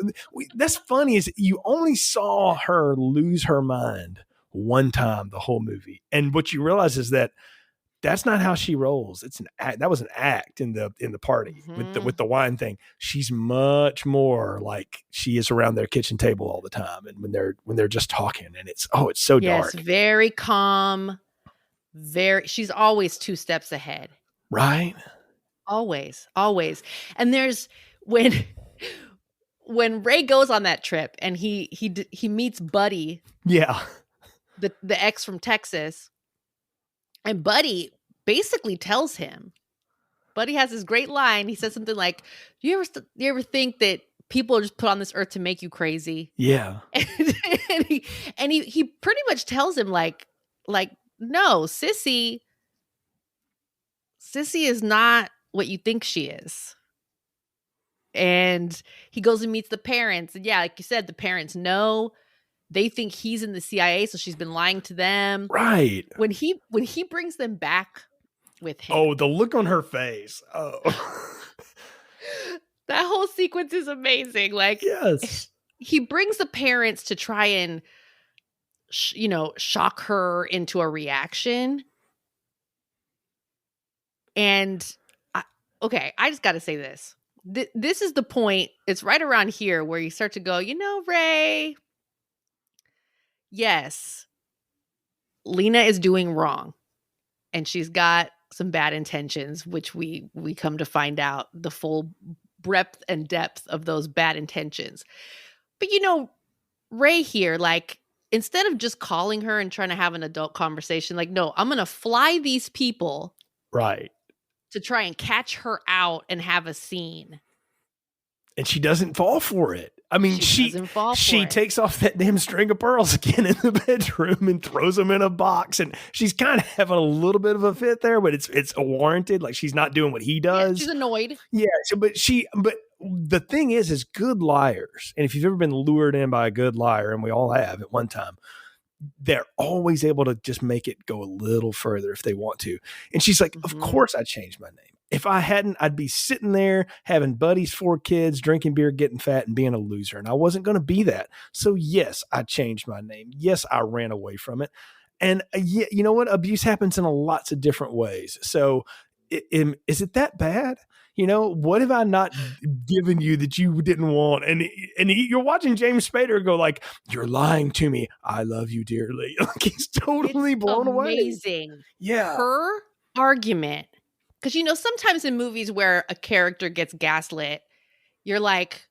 That's funny is you only saw her lose her mind one time the whole movie. And what you realize is that that's not how she rolls. It's an act. That was an act in the party with the wine thing. She's much more like she is around their kitchen table all the time. And when they're just talking and it's so dark. Yes, very calm. She's always 2 steps ahead. Right. Always. And there's when Ray goes on that trip and he meets Buddy. Yeah. The ex from Texas, and Buddy basically tells him. Buddy has this great line. He says something like, "Do you ever think that people are just put on this earth to make you crazy?" Yeah, and he pretty much tells him like no, Sissy is not what you think she is. And he goes and meets the parents, and yeah, like you said, the parents know. They think he's in the CIA, so she's been lying to them. Right. When he brings them back with him. Oh, the look on her face. Oh. That whole sequence is amazing. Like, yes. He brings the parents to try and, shock her into a reaction. And, I just got to say this. This is the point. It's right around here where you start to go, Ray... Yes, Lena is doing wrong, and she's got some bad intentions, which we come to find out the full breadth and depth of those bad intentions. But Ray here, like, instead of just calling her and trying to have an adult conversation, like, no, I'm going to fly these people right to try and catch her out and have a scene. and she doesn't fall for it. I mean, she takes off that damn string of pearls again in the bedroom and throws them in a box. And she's kind of having a little bit of a fit there, but it's warranted. Like, she's not doing what he does. Yeah, she's annoyed. Yeah. So, but the thing is good liars. And if you've ever been lured in by a good liar, and we all have at one time, they're always able to just make it go a little further if they want to. And she's like, of course I changed my name. If I hadn't, I'd be sitting there having buddies, 4 kids, drinking beer, getting fat, and being a loser. And I wasn't going to be that. So yes, I changed my name. Yes, I ran away from it. And yeah, you know what? Abuse happens in lots of different ways. So is it that bad? You know, what have I not given you that you didn't want? And you're watching James Spader go like, you're lying to me. I love you dearly. Like, he's totally blown away. Amazing. Yeah. Her argument. Because, you know, sometimes in movies where a character gets gaslit, you're like,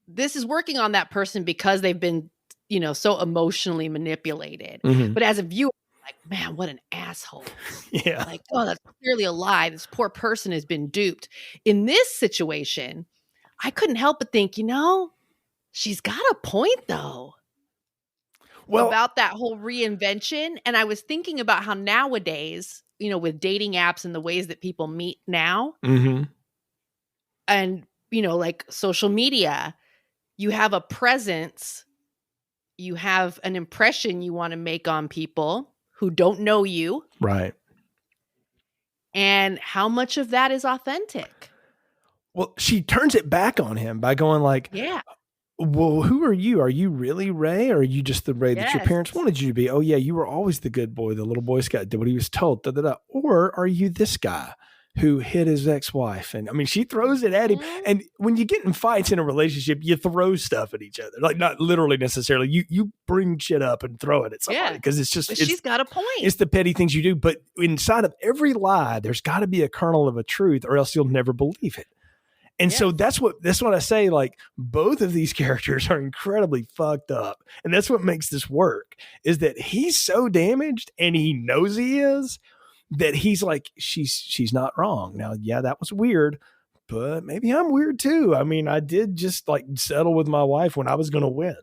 this is working on that person because they've been, you know, so emotionally manipulated. But as a viewer, like, man, what an asshole. Yeah. Like, oh, that's clearly a lie. This poor person has been duped. In this situation, I couldn't help but think, you know, she's got a point, though. Well, about that whole reinvention. And I was thinking about how nowadays, you know, with dating apps and the ways that people meet now, and, you know, like social media, you have a presence, you have an impression you want to make on people who don't know you. Right. And how much of that is authentic? Well, she turns it back on him by going like, yeah. Well, who are you? Are you really Ray, or are you just the Ray that your parents wanted you to be? Oh, yeah, you were always the good boy, the little Boy Scout, did what he was told. Or are you this guy who hit his ex-wife? And I mean, she throws it at him. And when you get in fights in a relationship, you throw stuff at each other. Like, not literally necessarily. You bring shit up and throw it at somebody because it's just. She's got a point. It's the petty things you do. But inside of every lie, there's got to be a kernel of a truth, or else you'll never believe it. And so that's what I say, like, both of these characters are incredibly fucked up. And that's what makes this work, is that he's so damaged, and he knows he is, that he's like, she's not wrong. Now, yeah, that was weird, but maybe I'm weird too. I mean, I did just like settle with my wife when I was going to win.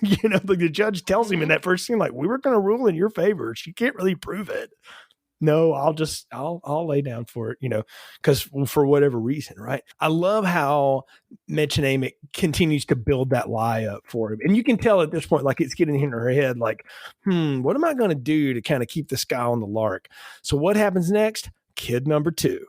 You know, like the judge tells him in that first scene, like, we were going to rule in your favor. She can't really prove it. No, I'll lay down for it, you know, because for whatever reason, right? I love how Mitch and Amy continues to build that lie up for him. And you can tell at this point, like, it's getting in her head, like, what am I going to do to kind of keep this guy on the lark? So what happens next? Kid number 2.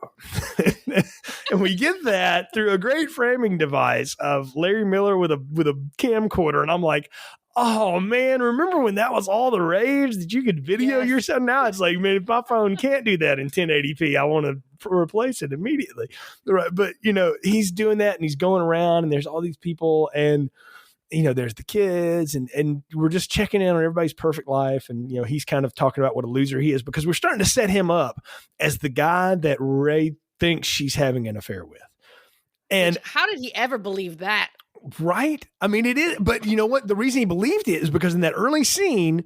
And we get that through a great framing device of Larry Miller with a camcorder. And I'm like, oh man, remember when that was all the rage that you could video yourself? Now it's like, man, if my phone can't do that in 1080p, I want to replace it immediately. Right. But, you know, he's doing that and he's going around and there's all these people and, you know, there's the kids and we're just checking in on everybody's perfect life. And, you know, he's kind of talking about what a loser he is because we're starting to set him up as the guy that Ray thinks she's having an affair with. And how did he ever believe that? Right? I mean, it is. But you know what? The reason he believed it is because in that early scene,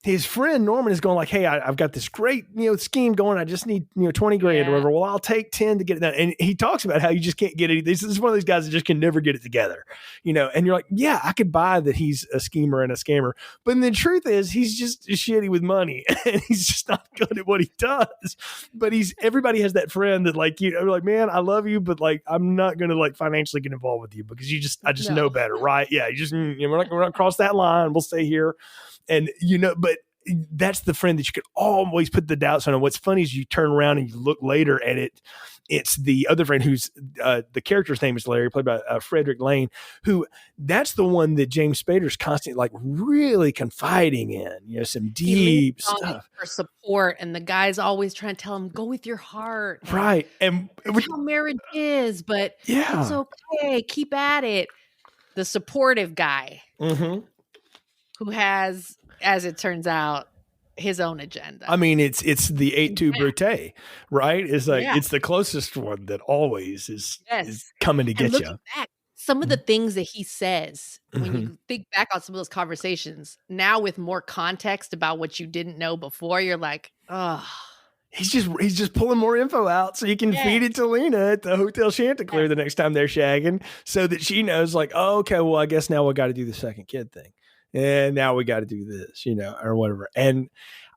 his friend Norman is going like, hey, I've got this great, you know, scheme going. I just need, you know, 20 grand or whatever. Well, I'll take 10 to get it done. And he talks about how you just can't get it. This is one of these guys that just can never get it together, you know, and you're like, yeah, I could buy that he's a schemer and a scammer. But the truth is he's just shitty with money and he's just not good at what he does. But everybody has that friend that like, you know, like, man, I love you, but like, I'm not going to like financially get involved with you because I just know better. Right. Yeah. We're not going to cross that line. We'll stay here. And, you know, but that's the friend that you could always put the doubts on. And what's funny is you turn around and you look later at it. It's the other friend who's the character's name is Larry, played by Frederick Lane, who that's the one that James Spader's constantly like really confiding in, you know, some deep stuff for support. And the guy's always trying to tell him, go with your heart. Right. And that's how marriage is, but it's okay. Keep at it. The supportive guy who has, as it turns out, his own agenda. I mean, it's the 8-2 Brute, right? It's like it's the closest one that always is coming to get you. Back, some of the things that he says when you think back on some of those conversations now with more context about what you didn't know before, you're like, oh, he's just pulling more info out so you can feed it to Lena at the Hotel Chanticleer the next time they're shagging, so that she knows like, oh, okay, well, I guess now we got to do the second kid thing, and now we got to do this, or whatever. And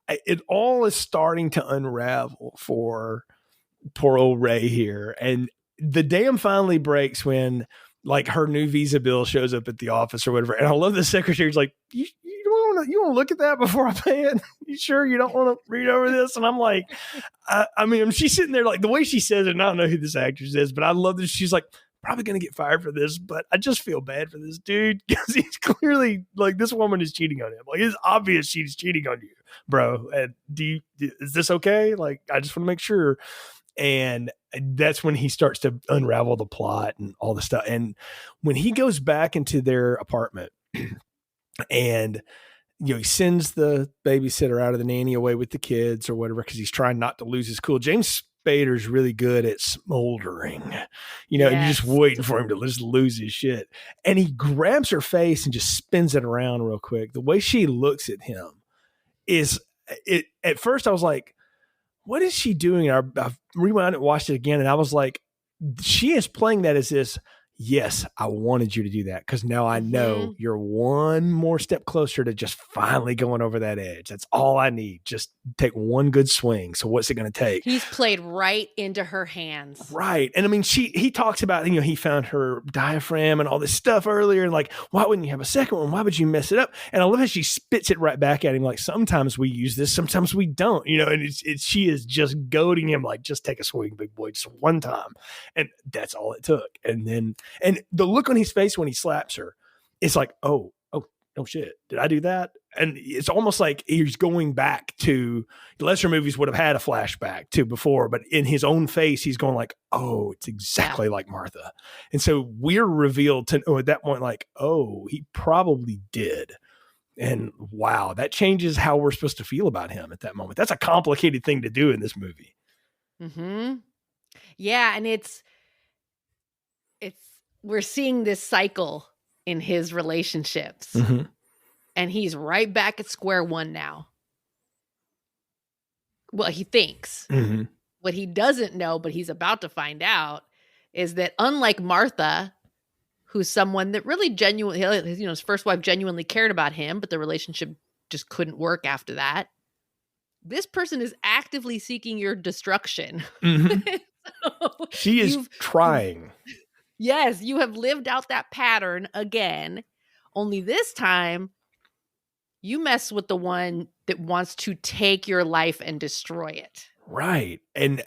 it all is starting to unravel for poor old Ray here, and the dam finally breaks when like her new visa bill shows up at the office or whatever. And I love the secretary's like, you want to look at that before I pay it? You sure you don't want to read over this? And I'm like, I mean, she's sitting there like the way she says it, and I don't know who this actress is, but I love that she's like, probably going to get fired for this, but I just feel bad for this dude because he's clearly like, this woman is cheating on him. Like, it's obvious she's cheating on you, bro. And is this okay? Like, I just want to make sure. And that's when he starts to unravel the plot and all the stuff. And when he goes back into their apartment and, he sends the babysitter out of the nanny away with the kids or whatever, because he's trying not to lose his cool. James Spader's really good at smoldering, and you're just waiting for him to just lose his shit. And he grabs her face and just spins it around real quick. The way she looks at him is it. At first I was like, what is she doing? I rewound it, watched it again, and I was like, she is playing that as this, yes, I wanted you to do that because now I know you're one more step closer to just finally going over that edge. That's all I need. Just take one good swing. So what's it going to take? He's played right into her hands. Right. And I mean, he talks about, he found her diaphragm and all this stuff earlier. And like, why wouldn't you have a second one? Why would you mess it up? And I love how she spits it right back at him. Like, sometimes we use this, sometimes we don't, and she is just goading him. Like, just take a swing, big boy, just one time. And that's all it took. And the look on his face when he slaps her, it's like, oh shit, did I do that? And it's almost like he's going back to lesser movies would have had a flashback to before, but in his own face, he's going like, oh, it's exactly like Martha. And so we're revealed to know at that point, like, oh, he probably did. And wow, that changes how we're supposed to feel about him at that moment. That's a complicated thing to do in this movie. Mm-hmm. Yeah. And we're seeing this cycle in his relationships, and he's right back at square one now. Well, he thinks. What he doesn't know, but he's about to find out, is that unlike Martha, who's someone that really genuinely, his first wife genuinely cared about him, but the relationship just couldn't work after that. This person is actively seeking your destruction. So she is trying. Yes, you have lived out that pattern again, only this time you mess with the one that wants to take your life and destroy it. Right. And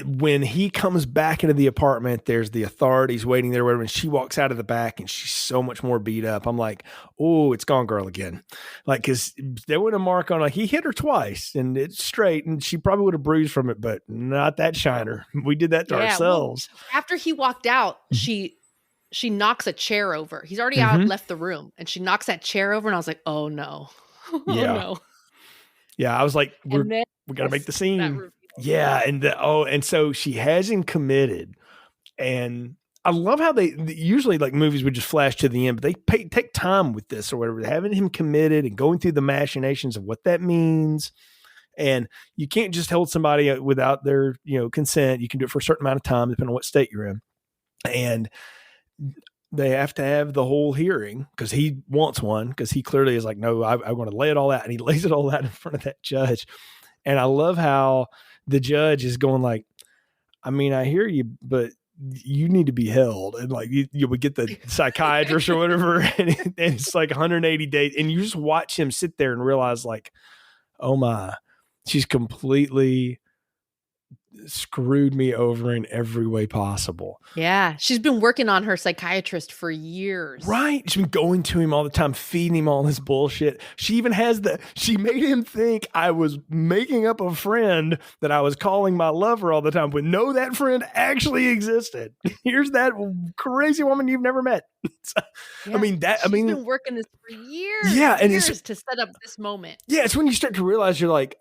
when he comes back into the apartment, there's the authorities waiting there, whatever, and she walks out of the back and she's so much more beat up. I'm like, oh, it's Gone Girl again. Like, because there would a mark on, like, he hit her twice and it's straight and she probably would have bruised from it, but not that shiner. We did that to ourselves. Well, after he walked out, she knocks a chair over. He's already out, left the room, and she knocks that chair over, and I was like, oh no. No. Yeah, I was like, we got to make the scene. Yeah, and so she has him committed, and I love how they usually, like, movies would just flash to the end, but they take time with this or whatever, having him committed and going through the machinations of what that means. And you can't just hold somebody without their consent. You can do it for a certain amount of time, depending on what state you're in, and they have to have the whole hearing because he wants one, because he clearly is like, no, I want to lay it all out, and he lays it all out in front of that judge. And I love how the judge is going like, I mean, I hear you, but you need to be held. And like, you would get the psychiatrist or whatever. And it's like 180 days. And you just watch him sit there and realize like, oh my, she's completely screwed me over in every way possible. Yeah. She's been working on her psychiatrist for years. Right. She's been going to him all the time, feeding him all this bullshit. She even has she made him think I was making up a friend that I was calling my lover all the time, but no, that friend actually existed. Here's that crazy woman you've never met. Yeah. She's been working this for years. Yeah. And years to set up this moment. Yeah. It's when you start to realize you're like,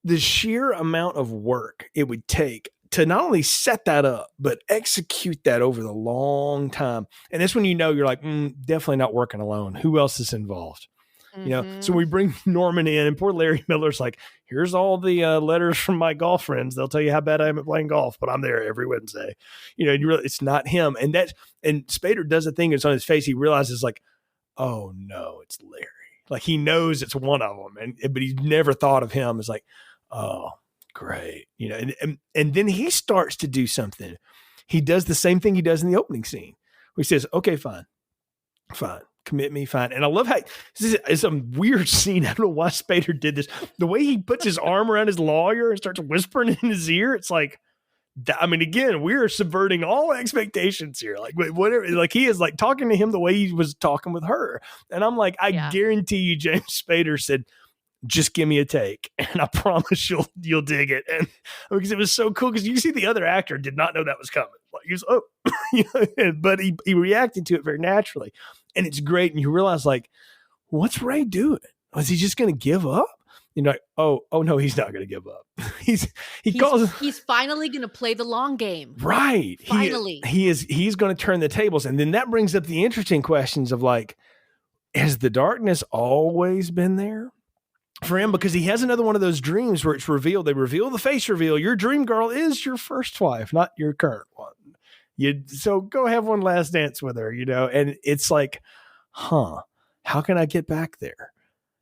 the sheer amount of work it would take to not only set that up, but execute that over the long time. And that's when you're like, definitely not working alone. Who else is involved? You know, so we bring Norman in, and poor Larry Miller's like, here's all the letters from my golf friends. They'll tell you how bad I am at playing golf, but I'm there every Wednesday. You know, it's not him. And Spader does a thing. It's on his face. He realizes like, oh no, it's Larry. Like he knows it's one of them, but he's never thought of him as like, oh, great. You know, and then he starts to do something. He does the same thing he does in the opening scene. Where he says, okay, fine. Commit me, fine. And I love how it's a weird scene. I don't know why Spader did this. The way he puts his arm around his lawyer and starts whispering in his ear, it's like, I mean, again, we're subverting all expectations here. Like whatever, like he is like talking to him the way he was talking with her. And I'm like, I guarantee you, James Spader said, just give me a take and I promise you'll dig it. And because it was so cool, because you see the other actor did not know that was coming. Like he was, but he reacted to it very naturally. And it's great. And you realize like, what's Ray doing? Was he just going to give up? You know, like, oh no, he's not going to give up. He's finally going to play the long game. Right. Finally. He's going to turn the tables. And then that brings up the interesting questions of like, has the darkness always been there for him? Because he has another one of those dreams where it's revealed. They reveal the face reveal. Your dream girl is your first wife, not your current one. So go have one last dance with her, you know? And it's like, how can I get back there?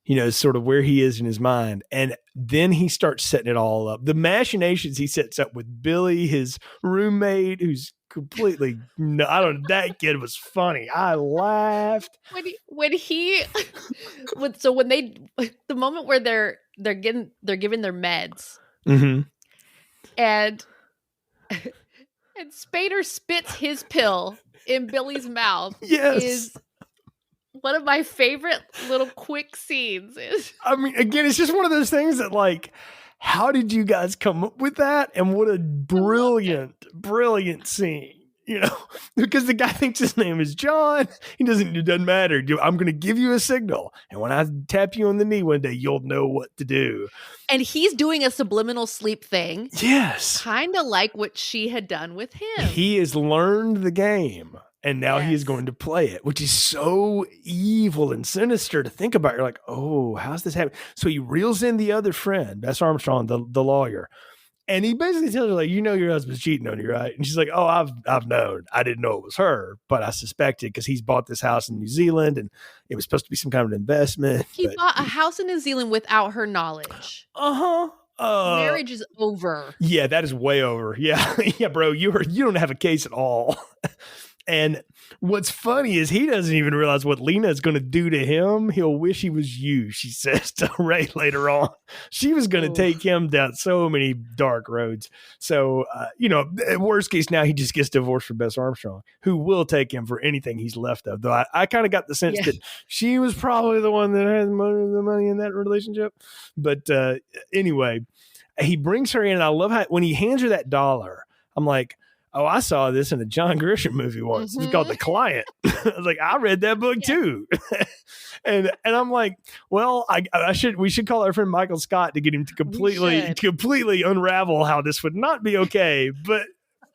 You know, sort of where he is in his mind. And then he starts setting it all up. The machinations he sets up with Billy, his roommate, who's completely, that kid was funny. I laughed. The moment where they're giving their meds, and Spader spits his pill in Billy's mouth. Yes. Is one of my favorite little quick scenes. I mean, again, it's just one of those things that like, how did you guys come up with that? And what a brilliant scene, you know, because the guy thinks his name is John. It doesn't matter. I'm going to give you a signal. And when I tap you on the knee one day, you'll know what to do. And he's doing a subliminal sleep thing. Yes. Kind of like what she had done with him. He has learned the game. And now he is going to play it, which is so evil and sinister to think about. You're like, oh, how's this happening? So he reels in the other friend, Bess Armstrong, the lawyer. And he basically tells her, like, you know your husband's cheating on you, right? And she's like, oh, I've known. I didn't know it was her, but I suspected because he's bought this house in New Zealand and it was supposed to be some kind of investment. He bought a house in New Zealand without her knowledge. Marriage is over. Yeah, that is way over. Yeah. Yeah, bro, you don't have a case at all. And what's funny is he doesn't even realize what Lena is going to do to him. He'll wish he was you, she says to Ray later on. She was going to take him down so many dark roads. So, worst case now he just gets divorced from Bess Armstrong, who will take him for anything he's left of. Though I kind of got the sense that she was probably the one that had the money in that relationship. But anyway, he brings her in. And I love how when he hands her that $1, I'm like, oh, I saw this in a John Grisham movie once. It's called The Client. I was like, I read that book too. and I'm like, well, we should call our friend Michael Scott to get him to completely unravel how this would not be okay. But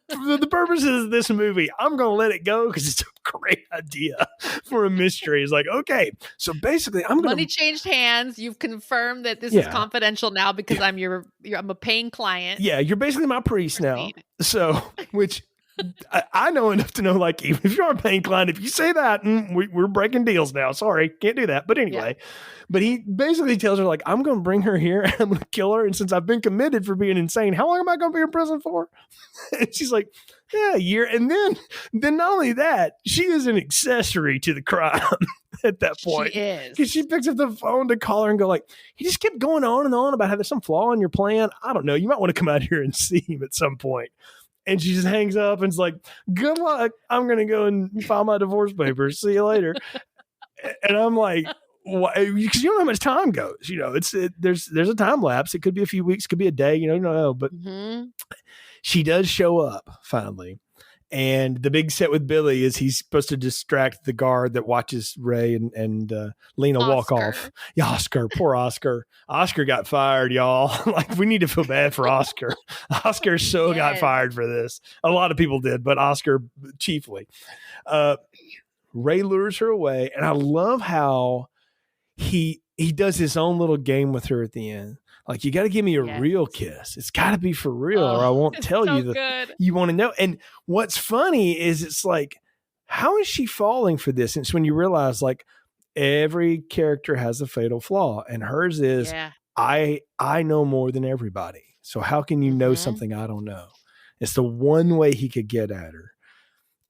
for the purposes of this movie, I'm going to let it go because it's a great idea for a mystery. It's like, okay, so basically money changed hands. You've confirmed that this is confidential now because I'm a paying client. Yeah, you're basically my priest now. So, which I know enough to know, like, even if you're a paying client, if you say that, we're breaking deals now. Sorry, can't do that. But anyway, but he basically tells her, like, I'm going to bring her here and I'm going to kill her. And since I've been committed for being insane, how long am I going to be in prison for? And she's like, a year. And then not only that, she is an accessory to the crime at that point. She is. Because she picks up the phone to call her and go like, he just kept going on and on about how there's some flaw in your plan. I don't know. You might want to come out here and see him at some point. And she just hangs up and is like, good luck. I'm going to go and file my divorce papers. See you later. And I'm like, why? Because you don't know how much time goes. You know, there's a time lapse. It could be a few weeks, could be a day, you know. But she does show up finally. And the big set with Billy is he's supposed to distract the guard that watches Ray and Lena walk off. Yeah, Oscar, poor Oscar. Oscar got fired, y'all. Like, we need to feel bad for Oscar. Oscar got fired for this. A lot of people did, but Oscar chiefly. Ray lures her away, and I love how he does his own little game with her at the end. Like, you got to give me a real kiss. It's got to be for real, or I won't tell you you want to know. And what's funny is it's like, how is she falling for this? And it's when you realize, like, every character has a fatal flaw, and hers is, I know more than everybody. So how can you know something I don't know? It's the one way he could get at her.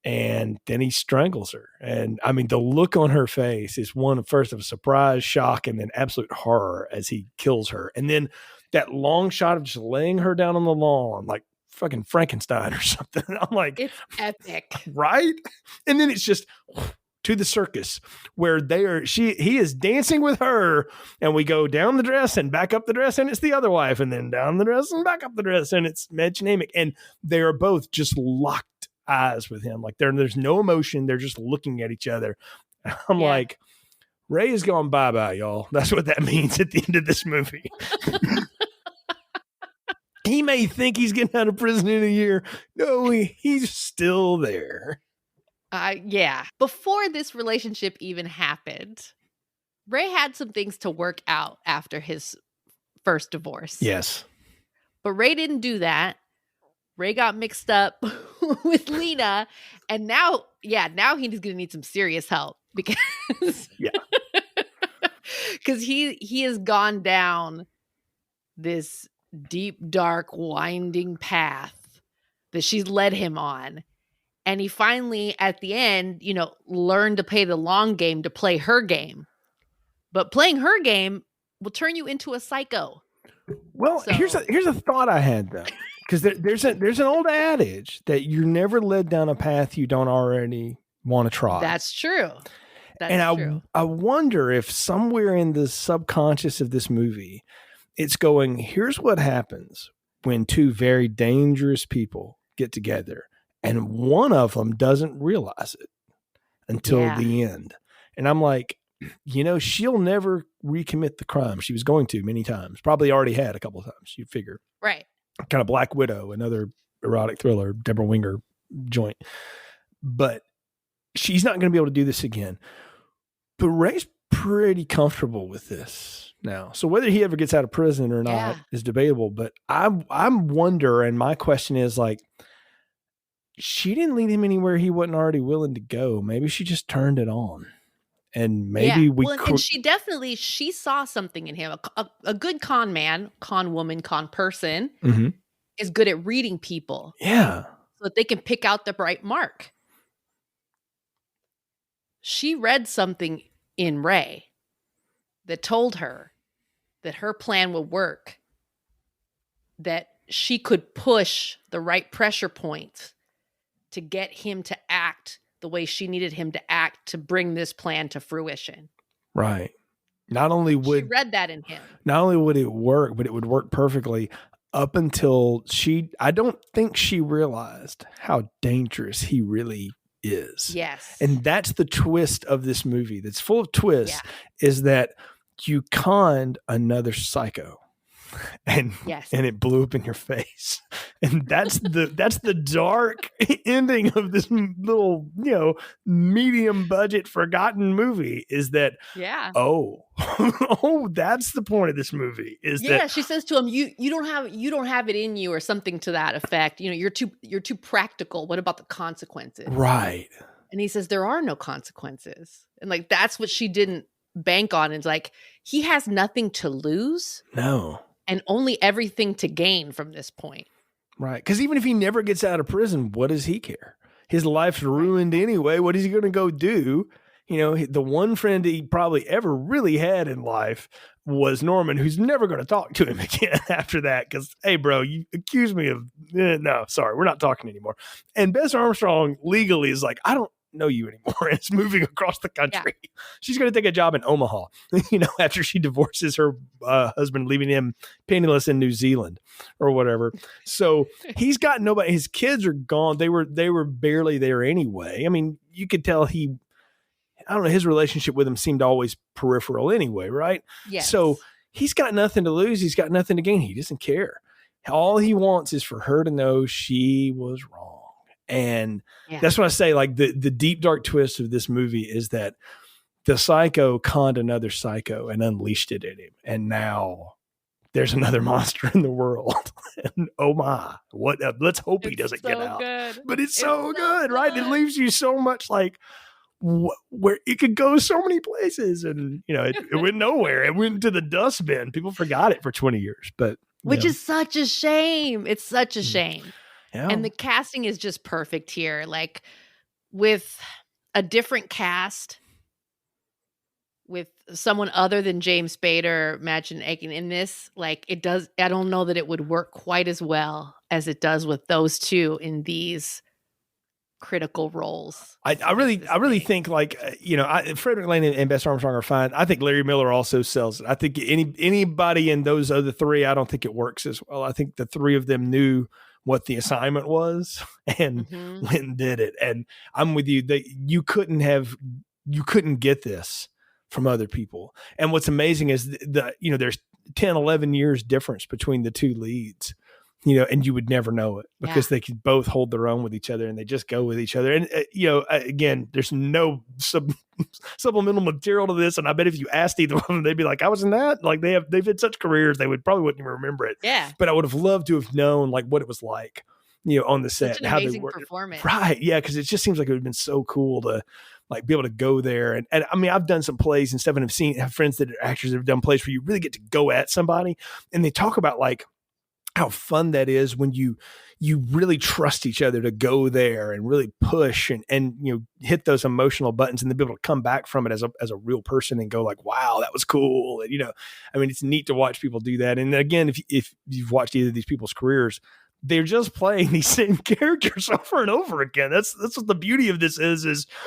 And then he strangles her. And I mean, the look on her face is one first of surprise, shock, and then absolute horror as he kills her. And then that long shot of just laying her down on the lawn, like fucking Frankenstein or something. I'm like, it's epic. Right? And then it's just to the circus where he is dancing with her, and we go down the dress and back up the dress, and it's the other wife, and then down the dress and back up the dress, and it's Mädchen Amick. And they are both just locked eyes with him. Like, there's no emotion. They're just looking at each other. I'm like, Ray has gone bye-bye, y'all. That's what that means at the end of this movie. He may think he's getting out of prison in a year. No, he's still there. Before this relationship even happened, Ray had some things to work out after his first divorce. Yes. But Ray didn't do that. Ray got mixed up with Lena, and now he's going to need some serious help because he has gone down this deep, dark, winding path that she's led him on. And he finally, at the end, learned to play the long game, to play her game. But playing her game will turn you into a psycho. Well, here's a thought I had, though. Because there's an old adage that you're never led down a path you don't already want to try. That's true. I wonder if somewhere in the subconscious of this movie, it's going, here's what happens when two very dangerous people get together, and one of them doesn't realize it until the end. And I'm like, she'll never recommit the crime. She was going to many times, probably already had a couple of times, you'd figure. Right. Kind of Black Widow, another erotic thriller, Deborah Winger joint. But she's not going to be able to do this again. But Ray's pretty comfortable with this now. So whether he ever gets out of prison or not is debatable. But I wonder, and my question is, like, she didn't lead him anywhere he wasn't already willing to go. Maybe she just turned it on. And maybe and she saw something in him. A good con man, con woman, con person is good at reading people. Yeah. So that they can pick out the right mark. She read something in Ray that told her that her plan would work, that she could push the right pressure point to get him to act the way she needed him to act to bring this plan to fruition. Right. Not only would she read that in him. Not only would it work, but it would work perfectly up until I don't think she realized how dangerous he really is. Yes. And that's the twist of this movie that's full of twists, is that you conned another psycho. And it blew up in your face. And that's the dark ending of this little, medium budget forgotten movie, is that that's the point of this movie, is that she says to him, you don't have it in you, or something to that effect. You're too practical. What about the consequences? Right. And he says there are no consequences. And like, that's what she didn't bank on. It's like, he has nothing to lose. No. And only everything to gain from this point. Right. Because even if he never gets out of prison, what does he care? His life's ruined anyway. What is he going to go do? The one friend he probably ever really had in life was Norman, who's never going to talk to him again after that. Because, hey, bro, you accused me of, no, sorry, we're not talking anymore. And Bess Armstrong legally is like, I don't know you anymore. It's moving across the country. Yeah. She's going to take a job in Omaha, after she divorces her husband, leaving him penniless in New Zealand or whatever. So he's got nobody. His kids are gone. They were barely there anyway. I mean, you could tell his relationship with him seemed always peripheral anyway, right? Yes. So he's got nothing to lose. He's got nothing to gain. He doesn't care. All he wants is for her to know she was wrong. And that's what I say, like the deep, dark twist of this movie is that the psycho conned another psycho and unleashed it in him. And now there's another monster in the world. And oh my, let's hope he doesn't get out. Good. But it's so good, right? It leaves you so much like where it could go so many places, and it went nowhere. It went to the dustbin. People forgot it for 20 years, but which is such a shame. It's such a shame. Yeah. And the casting is just perfect here. Like with a different cast, with someone other than James Spader, Madsen Ekin in this, like it does. I don't know that it would work quite as well as it does with those two in these critical roles. I really think like Frederick Lane and Bess Armstrong are fine. I think Larry Miller also sells it. I think anybody in those other three, I don't think it works as well. I think the three of them knew what the assignment was and went and did it. And I'm with you that you couldn't get this from other people. And what's amazing is there's 10, 11 years difference between the two leads. And you would never know it because they could both hold their own with each other and they just go with each other. And, again, there's no supplemental material to this. And I bet if you asked either one of them, they'd be like, I was in that. Like they've had such careers, they probably wouldn't even remember it. Yeah. But I would have loved to have known like what it was like, on the set. Such an and how amazing they worked. performance. Right. Yeah. Cause it just seems like it would have been so cool to like be able to go there. And I mean, I've done some plays and stuff and have friends that are actors that have done plays where you really get to go at somebody and they talk about like, how fun that is when you really trust each other to go there and really push and hit those emotional buttons and then be able to come back from it as a real person and go like, wow, that was cool. And, I mean, it's neat to watch people do that. And again, if you've watched either of these people's careers, they're just playing these same characters over and over again. That's what the beauty of this is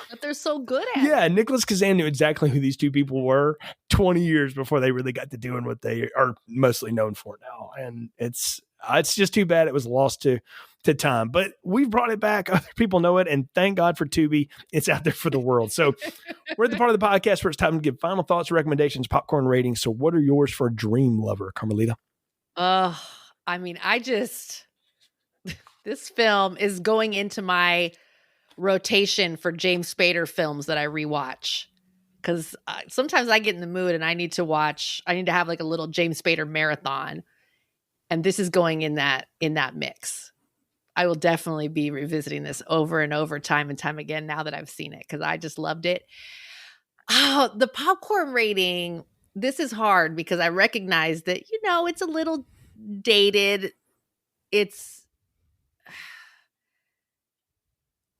that they're so good at. Yeah, Nicholas Kazan knew exactly who these two people were 20 years before they really got to doing what they are mostly known for now. And it's just too bad it was lost to time. But we've brought it back. Other people know it, and thank God for Tubi. It's out there for the world. So we're at the part of the podcast where it's time to give final thoughts, recommendations, popcorn ratings. So what are yours for Dream Lover, Carmelita? I mean, this film is going into my rotation for James Spader films that I rewatch. Because sometimes I get in the mood and I need to have like a little James Spader marathon. And this is going in that mix. I will definitely be revisiting this over and over, time and time again, now that I've seen it, because I just loved it. Oh, the popcorn rating, this is hard because I recognize that, it's a little dated.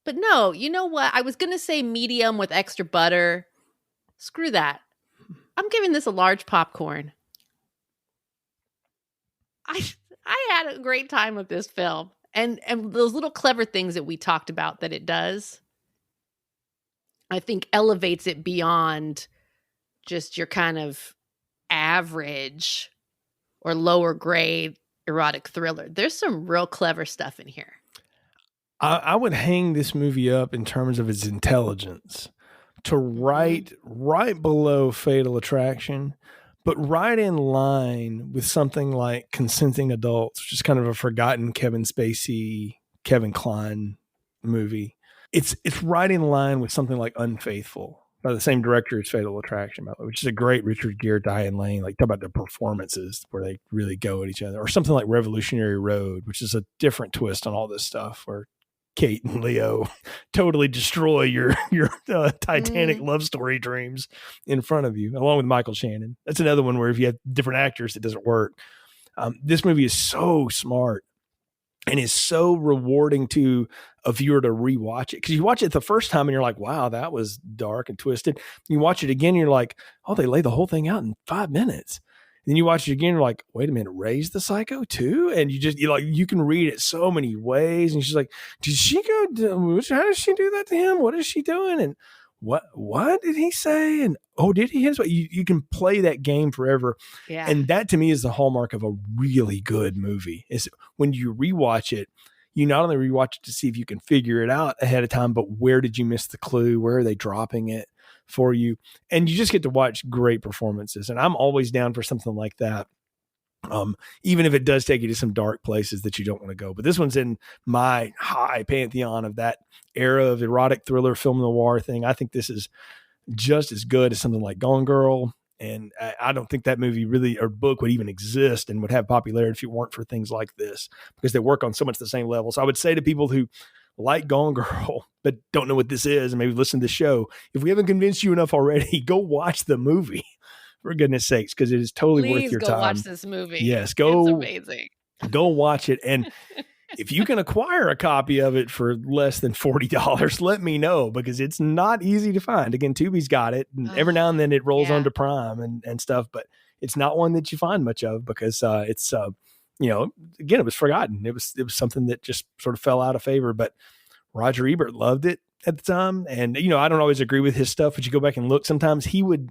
But no, you know what? I was going to say medium with extra butter. Screw that. I'm giving this a large popcorn. I had a great time with this film. And those little clever things that we talked about that it does, I think elevates it beyond just your kind of average or lower grade erotic thriller. There's some real clever stuff in here. I would hang this movie up in terms of its intelligence to right below Fatal Attraction, but right in line with something like Consenting Adults, which is kind of a forgotten Kevin Spacey, Kevin Kline movie. It's right in line with something like Unfaithful by the same director as Fatal Attraction, by the way, which is a great Richard Gere, Diane Lane, like talk about the performances where they really go at each other, or something like Revolutionary Road, which is a different twist on all this stuff where Kate and Leo totally destroy your Titanic love story dreams in front of you, along with Michael Shannon. That's another one where if you have different actors, it doesn't work. This movie is so smart and is so rewarding to a viewer to rewatch it. Because you watch it the first time and you're like, wow, that was dark and twisted. You watch it again, and you're like, oh, they lay the whole thing out in 5 minutes. Then you watch it again, you're like, wait a minute, Ray's the psycho too? And you can read it so many ways. And she's like, did she go, how did she do that to him? What is she doing? And what did he say? And, oh, did he hit his, you can play that game forever. Yeah. And that to me is the hallmark of a really good movie, is when you rewatch it, you not only rewatch it to see if you can figure it out ahead of time, but where did you miss the clue? Where are they dropping it for you? And you just get to watch great performances. And I'm always down for something like that. Even if it does take you to some dark places that you don't want to go. But this one's in my high pantheon of that era of erotic thriller, film noir thing. I think this is just as good as something like Gone Girl. And I don't think that movie really, or book, would even exist and would have popularity if it weren't for things like this, because they work on so much the same level. So I would say to people who like Gone Girl but don't know what this is and maybe listen to the show, if we haven't convinced you enough already, go watch the movie, for goodness sakes, because it is totally worth your time. Please go watch this movie. Yes, it's amazing. Go watch it. And if you can acquire a copy of it for less than $40, let me know, because it's not easy to find. Again, Tubi's got it, and every now and then it rolls onto Prime and stuff, but it's not one that you find much of, because it's again, it was forgotten. It was something that just sort of fell out of favor, but Roger Ebert loved it at the time. And, I don't always agree with his stuff, but you go back and look, sometimes he would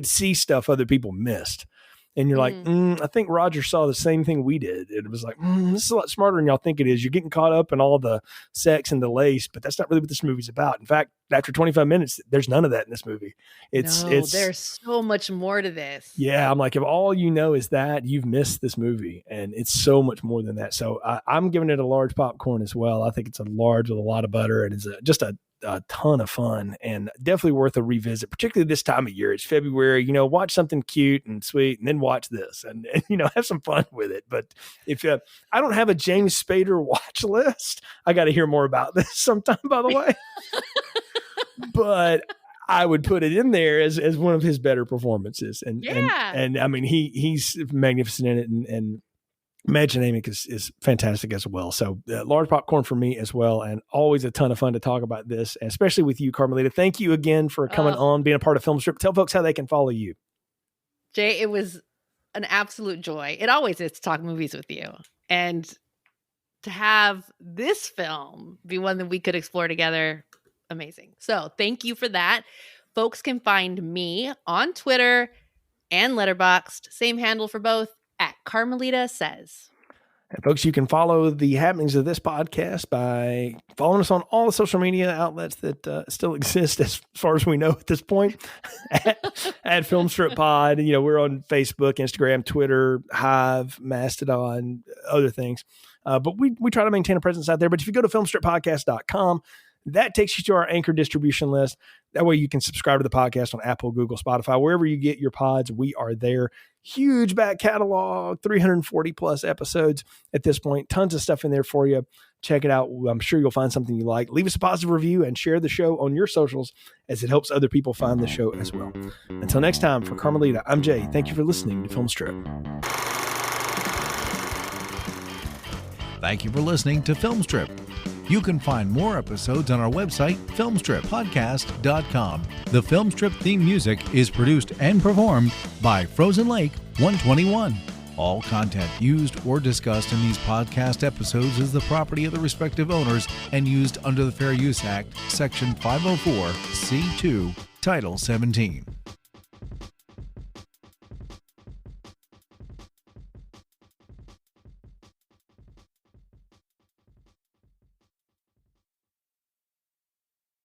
see stuff other people missed. And you're like, I think Roger saw the same thing we did. It was like, this is a lot smarter than y'all think it is. You're getting caught up in all the sex and the lace, but that's not really what this movie's about. In fact, after 25 minutes, there's none of that in this movie. It's there's so much more to this. Yeah, I'm like, if all you know is that, you've missed this movie, and it's so much more than that. So I'm giving it a large popcorn as well. I think it's a large with a lot of butter, and it's just a ton of fun, and definitely worth a revisit, particularly this time of year. It's February, watch something cute and sweet, and then watch this and have some fun with it. But if I don't have a James Spader watch list, I got to hear more about this sometime, by the way. But I would put it in there as one of his better performances. And I mean, he's magnificent in it, and Imagine Amick is fantastic as well. So large popcorn for me as well, and always a ton of fun to talk about this, especially with you, Carmelita. Thank you again for coming on, being a part of Film Strip. Tell folks how they can follow you. Jay, it was an absolute joy. It always is to talk movies with you. And to have this film be one that we could explore together, amazing. So thank you for that. Folks can find me on Twitter and Letterboxd, same handle for both, at Carmelita Says. And folks, you can follow the happenings of this podcast by following us on all the social media outlets that still exist, as far as we know at this point, at Film Strip Pod. We're on Facebook, Instagram, Twitter, Hive, Mastodon, other things. But we try to maintain a presence out there. But if you go to filmstrippodcast.com, that takes you to our Anchor distribution list. That way you can subscribe to the podcast on Apple, Google, Spotify, wherever you get your pods. We are there. Huge back catalog, 340 plus episodes at this point. Tons of stuff in there for you. Check it out. I'm sure you'll find something you like. Leave us a positive review and share the show on your socials, as it helps other people find the show as well. Until next time, for Carmelita, I'm Jay. Thank you for listening to Film Strip. Thank you for listening to Film Strip. You can find more episodes on our website, filmstrippodcast.com. The Film Strip theme music is produced and performed by Frozen Lake 121. All content used or discussed in these podcast episodes is the property of the respective owners and used under the Fair Use Act, Section 504, C2, Title 17.